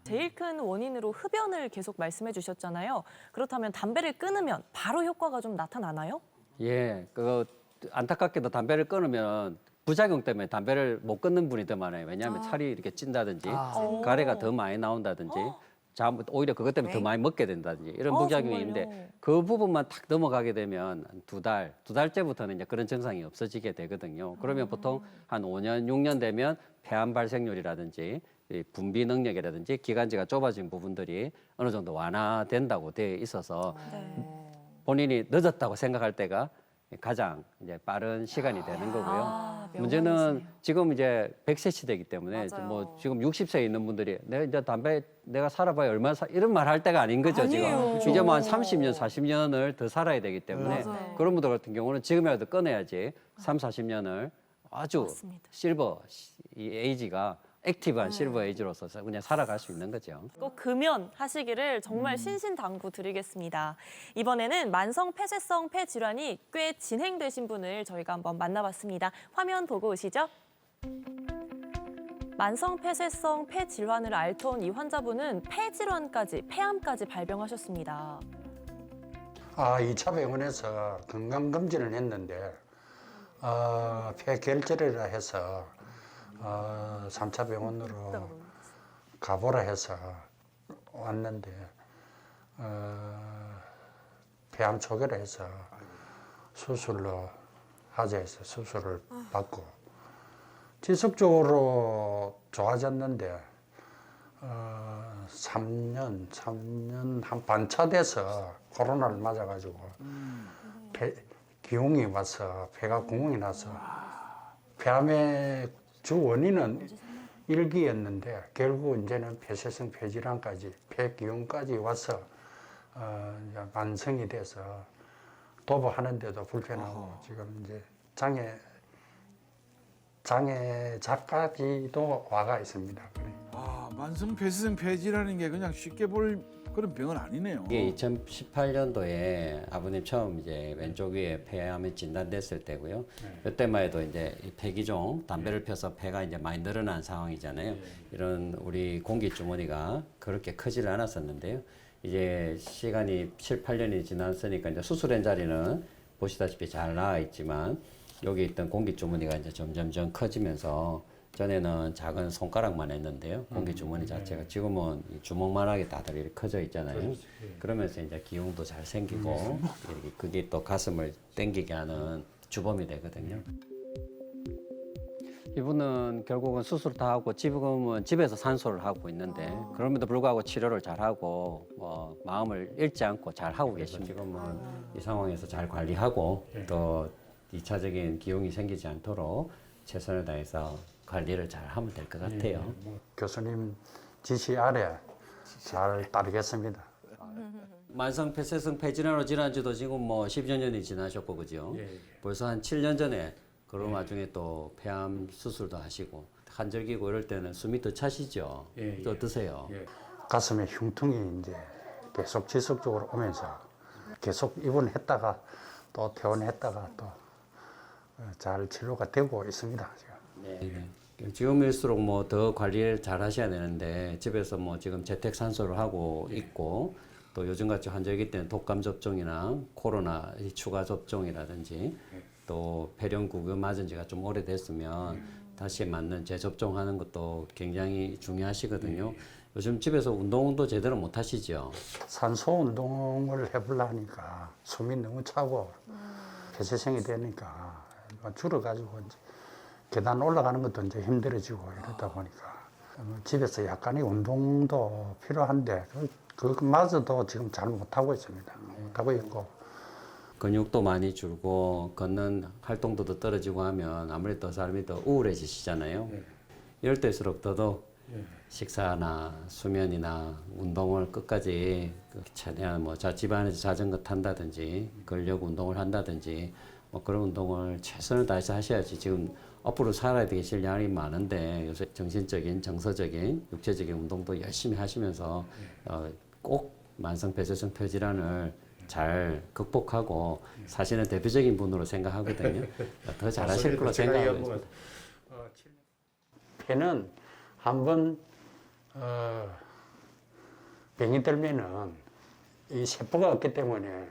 제일 큰 원인으로 흡연을 계속 말씀해 주셨잖아요. 그렇다면 담배를 끊으면 바로 효과가 좀 나타나나요? 예, 그 안타깝게도 담배를 끊으면 부작용 때문에 담배를 못 끊는 분이 더 많아요. 왜냐하면 살이 이렇게 찐다든지 가래가 더 많이 나온다든지 오히려 그것 때문에 더 많이 먹게 된다든지 이런 부작용이 있는데 정말요? 그 부분만 탁 넘어가게 되면 한 두 달째부터는 이제 그런 증상이 없어지게 되거든요. 그러면 보통 한 5년, 6년 되면 폐암 발생률이라든지 이 분비 능력이라든지 기관지가 좁아진 부분들이 어느 정도 완화된다고 되어 있어서 본인이 늦었다고 생각할 때가 가장 이제 빠른 시간이 되는 거고요. 문제는 지금 이제 100세 시대이기 때문에 맞아요. 뭐 지금 60세에 있는 분들이 내가 이제 담배 내가 살아봐야 얼마나 이런 말 할 때가 아닌 거죠. 아니에요. 지금 이제 뭐 한 30년, 40년을 더 살아야 되기 때문에 맞아요. 그런 분들 같은 경우는 지금이라도 끊어야지 3, 40년을 아주 맞습니다. 실버 이 에이지가 액티브한 실버 에이지로서 그냥 살아갈 수 있는 거죠. 꼭 금연하시기를 정말 신신당부 드리겠습니다. 이번에는 만성 폐쇄성 폐질환이 꽤 진행되신 분을 저희가 한번 만나봤습니다. 화면 보고 오시죠. 만성 폐쇄성 폐질환을 앓던 이 환자분은 폐질환까지, 폐암까지 발병하셨습니다. 2차 병원에서 건강검진을 했는데 폐결절이라 해서 3차 병원으로 가보라 해서 왔는데 폐암 초기라 해서 수술로 하자 해서 수술을 받고 지속적으로 좋아졌는데 3년 한 반차 돼서 코로나를 맞아가지고 기흉이 와서 폐가 구멍이 나서 폐암의 주 원인은 일기였는데 결국 이제는 폐쇄성 폐질환까지 폐기흉까지 와서 이제 만성이 돼서 도보하는데도 불편하고 지금 이제 장애자까지도 와가 있습니다. 만성 폐쇄성 폐질환인 게 그냥 쉽게 볼 그런 병은 아니네요. 이게 2018년도에 아버님 처음 이제 왼쪽 위에 폐암이 진단됐을 때고요. 이때만 해도 이제 이 폐기종 담배를 펴서 폐가 이제 많이 늘어난 상황이잖아요. 이런 우리 공기 주머니가 그렇게 크지를 않았었는데요. 이제 시간이 7, 8년이 지났으니까 이제 수술한 자리는 보시다시피 잘 나와 있지만 여기 있던 공기 주머니가 이제 점점점 커지면서 전에는 작은 손가락만 했는데요. 공기 주머니 자체가 지금은 이 주먹만하게 다들 이렇게 커져 있잖아요. 그러면서 이제 기운도 잘 생기고 이렇게 그게 또 가슴을 땡기게 하는 주범이 되거든요. 이분은 결국은 수술 다 하고 지금은 집에서 산소를 하고 있는데 그럼에도 불구하고 치료를 잘 하고 마음을 잃지 않고 잘 하고 계십니다. 지금은 이 상황에서 잘 관리하고 또 2차적인 기용이 생기지 않도록 최선을 다해서 관리를 잘 하면 될 것 같아요. 교수님 지시 아래 잘 따르겠습니다. 만성 폐쇄성 폐질환으로 지난 지도 지금 뭐 10여 년이 지나셨고 그죠? 벌써 한 7년 전에 그런 와중에 또 폐암 수술도 하시고 한절기고 이럴 때는 숨이 더 차시죠? 또 어떠세요? 가슴에 흉통이 이제 계속 지속적으로 오면서 계속 입원했다가 또 퇴원했다가 또 잘 치료가 되고 있습니다. 지금. 네. 지금일수록 뭐 더 관리를 잘 하셔야 되는데 집에서 뭐 지금 재택 산소를 하고 있고 또 요즘같이 환절기 때는 독감 접종이나 코로나 추가 접종이라든지 또 폐렴구균 맞은 지가 좀 오래됐으면 다시 맞는 재접종하는 것도 굉장히 중요하시거든요. 요즘 집에서 운동도 제대로 못 하시죠? 산소 운동을 해보려니까 숨이 너무 차고 폐쇄성이 되니까 줄어가지고 이제 계단 올라가는 것도 이제 힘들어지고 이러다 보니까 집에서 약간의 운동도 필요한데 그마저도 지금 잘 못하고 있습니다. 못하고 있고. 근육도 많이 줄고 걷는 활동도 더 떨어지고 하면 아무래도 삶이 더 우울해지시잖아요. 이럴 때일수록 더더욱 식사나 수면이나 운동을 끝까지 최대한 뭐 집안에서 자전거 탄다든지 근력 운동을 한다든지 뭐 그런 운동을 최선을 다해서 하셔야지 지금 앞으로 살아야 되실 양이 많은데 요새 정신적인, 정서적인, 육체적인 운동도 열심히 하시면서 꼭 만성 폐쇄성 폐질환을 잘 극복하고 사실은 대표적인 분으로 생각하거든요. 더 잘하실 거로 생각하고 있습니다. 폐는 한번 병이 들면은 이 세포가 없기 때문에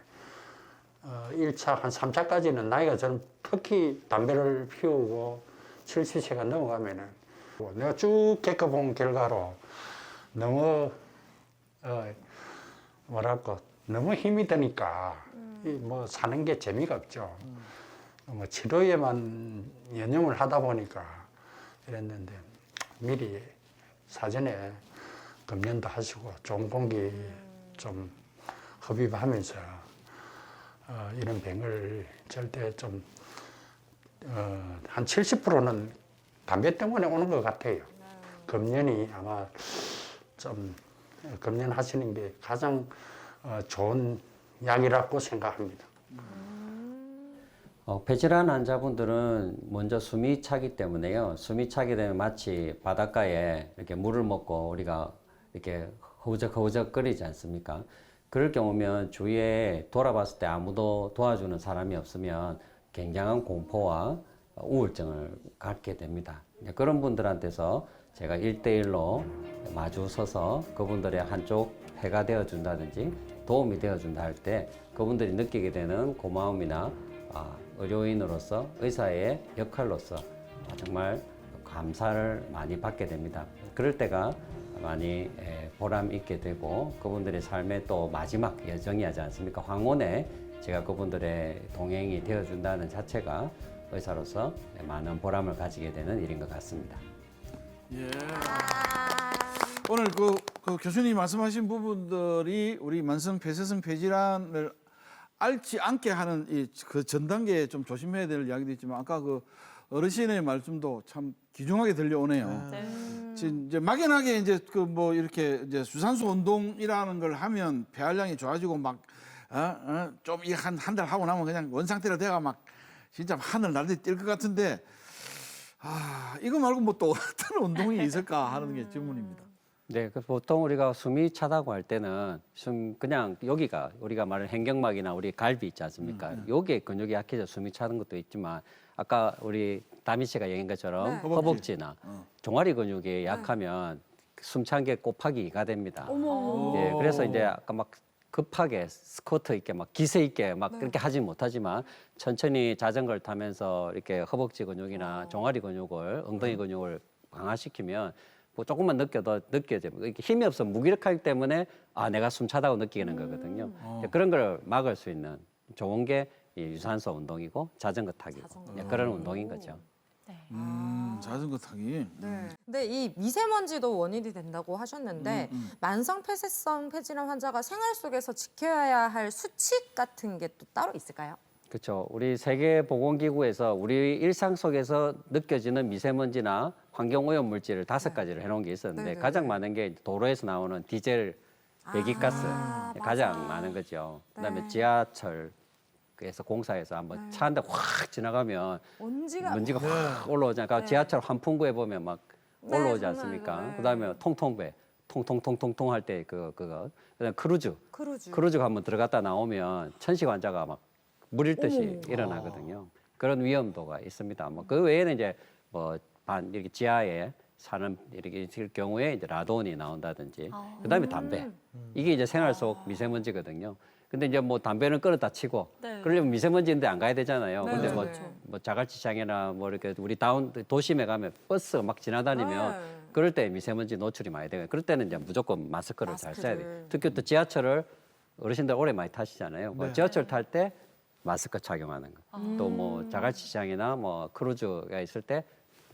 1차, 한 3차까지는 나이가 저는 특히 담배를 피우고 70세가 넘어가면은 내가 쭉 겪어본 결과로 너무 뭐랄까 너무 힘이 드니까 뭐 사는 게 재미가 없죠. 뭐 치료에만 연연을 하다 보니까 이랬는데 미리 사전에 검연도 하시고 좋은 공기 좀 흡입하면서 이런 병을 절대 좀 한 70%는 담배 때문에 오는 것 같아요. 검연이 아마 좀 검연하시는 게 가장 좋은 약이라고 생각합니다. 폐질환 환자분들은 먼저 숨이 차기 때문에요. 숨이 차게 되면 마치 바닷가에 이렇게 물을 먹고 우리가 이렇게 허우적허우적 거리지 않습니까? 그럴 경우면 주위에 돌아봤을 때 아무도 도와주는 사람이 없으면 굉장한 공포와 우울증을 갖게 됩니다. 그런 분들한테서 제가 1대1로 마주 서서 그분들의 한쪽 해가 되어준다든지 도움이 되어준다 할 때 그분들이 느끼게 되는 고마움이나 의료인으로서 의사의 역할로서 정말 감사를 많이 받게 됩니다. 그럴 때가 많이 보람 있게 되고 그분들의 삶의 또 마지막 여정이 하지 않습니까? 황혼에 제가 그분들의 동행이 되어준다는 자체가 의사로서 많은 보람을 가지게 되는 일인 것 같습니다. 예. 오늘 그 교수님 말씀하신 부분들이 우리 만성 폐쇄성 폐질환을 앓지 않게 하는 그 전 단계에 좀 조심해야 될 이야기도 있지만 아까 그 어르신의 말씀도 참 귀중하게 들려오네요. 이제 막연하게 이제 그 뭐 이렇게 이제 유산소 운동이라는 걸 하면 폐활량이 좋아지고 막 좀 이 한 달 하고 나면 그냥 원상태로 돼가 막 진짜 하늘 날듯이 뛸 것 같은데 이거 말고 뭐 또 어떤 운동이 있을까 하는 게 질문입니다. 네, 그 보통 우리가 숨이 차다고 할 때는 그냥 여기가 우리가 말하는 행경막이나 우리 갈비 있지 않습니까? 여기에 근육이 약해져 숨이 차는 것도 있지만 아까 우리 다미 씨가 얘기한 것처럼 네. 허벅지나 종아리 근육이 약하면 숨찬 게 곱하기 2가 됩니다. 예, 그래서 이제 아까 막 급하게 스쿼트 있게 막 기세 있게 막 그렇게 하지 못하지만 천천히 자전거를 타면서 이렇게 허벅지 근육이나 종아리 근육을 엉덩이 근육을 강화시키면 뭐 조금만 느껴도 느껴져요. 이렇게 힘이 없어 무기력하기 때문에 아 내가 숨차다고 느끼는 거거든요. 그런 걸 막을 수 있는 좋은 게 이 유산소 운동이고 자전거 타기고 네, 그런 운동인 거죠. 자전거 타기. 네. 근데 이 미세먼지도 원인이 된다고 하셨는데 만성 폐쇄성 폐질환 환자가 생활 속에서 지켜야 할 수칙 같은 게 또 따로 있을까요? 그렇죠. 우리 세계보건기구에서 우리 일상 속에서 느껴지는 미세먼지나 환경오염 물질을 5가지를 해놓은 게 있었는데 네네네. 가장 많은 게 도로에서 나오는 디젤, 배기가스 가장 맞아. 많은 거죠. 그다음에 네. 지하철에서 공사해서 한번 차 한 대 확 지나가면 먼지가 확 올라오잖아요. 그러니까 지하철 환풍구에 보면 막 네, 올라오지 장난 않습니까? 아니죠. 네. 그다음에 통통배, 통통통통통 할 때 그거. 그다음에 크루즈. 크루즈가 한번 들어갔다 나오면 천식 환자가 막 물일 듯이 어머. 일어나거든요. 그런 위험도가 있습니다. 뭐 그 외에는 이제 뭐 이렇게 지하에 사는 이렇게 경우에 이제 라돈이 나온다든지, 그다음에 담배. 이게 이제 생활 속 미세먼지거든요. 근데 이제 뭐 담배는 끊었다 치고 네. 그러려면 미세먼지인데 안 가야 되잖아요. 네, 근데 네, 뭐, 네. 뭐 자갈치장이나 뭐 이렇게 우리 도심에 가면 버스가 막 지나다니면 네. 그럴 때 미세먼지 노출이 많이 되고 그럴 때는 이제 무조건 마스크를 잘 써야 마스크를. 돼요. 특히 또 지하철을 어르신들 오래 많이 타시잖아요. 그 지하철 탈 때 마스크 착용하는 거. 또 뭐 자갈치장이나 뭐 크루즈가 있을 때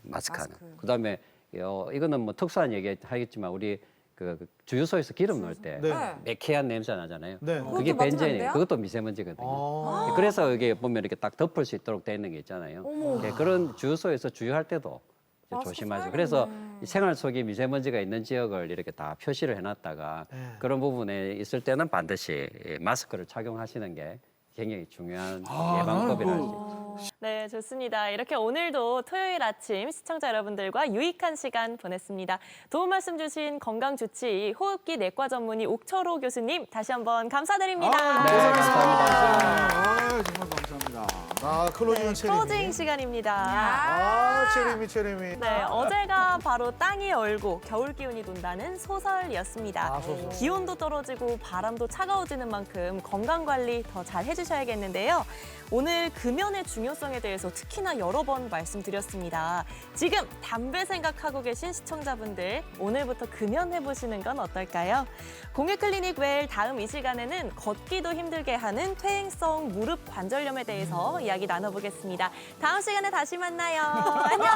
마스크하는. 마스크. 그다음에 이거는 뭐 특수한 얘기 하겠지만 우리 그 주유소에서 기름 넣을 때 네. 매캐한 냄새 나잖아요. 네. 그게 그것도 맡으면 안 벤젠이에요. 돼요? 그것도 미세먼지거든요. 아. 그래서 여기 보면 이렇게 딱 덮을 수 있도록 돼 있는 게 있잖아요. 예, 그런 주유소에서 주유할 때도 이제 마스크 조심하죠. 써야겠네. 그래서 이 생활 속에 미세먼지가 있는 지역을 이렇게 다 표시를 해놨다가 네. 그런 부분에 있을 때는 반드시 마스크를 착용하시는 게 굉장히 중요한 예방법이라 할 수 있죠. 네, 좋습니다. 이렇게 오늘도 토요일 아침 시청자 여러분들과 유익한 시간 보냈습니다. 도움 말씀 주신 건강주치 호흡기 내과 전문의 옥철호 교수님 다시 한번 감사드립니다. 네, 감사합니다. 정말 감사합니다. 아, 클로징은 체리미. 클로징 시간입니다. 아, 체리미. 네, 어제가 바로 땅이 얼고 겨울 기운이 돈다는 소설이었습니다. 아, 소설. 기온도 떨어지고 바람도 차가워지는 만큼 건강 관리 더 잘 해주셔야겠는데요. 오늘 금연의 중요성에 대해서 특히나 여러 번 말씀드렸습니다. 지금 담배 생각하고 계신 시청자분들 오늘부터 금연해보시는 건 어떨까요? 공익클리닉 웰 다음 이 시간에는 걷기도 힘들게 하는 퇴행성 무릎 관절염에 대해서 이야기 나눠보겠습니다. 다음 시간에 다시 만나요. 안녕.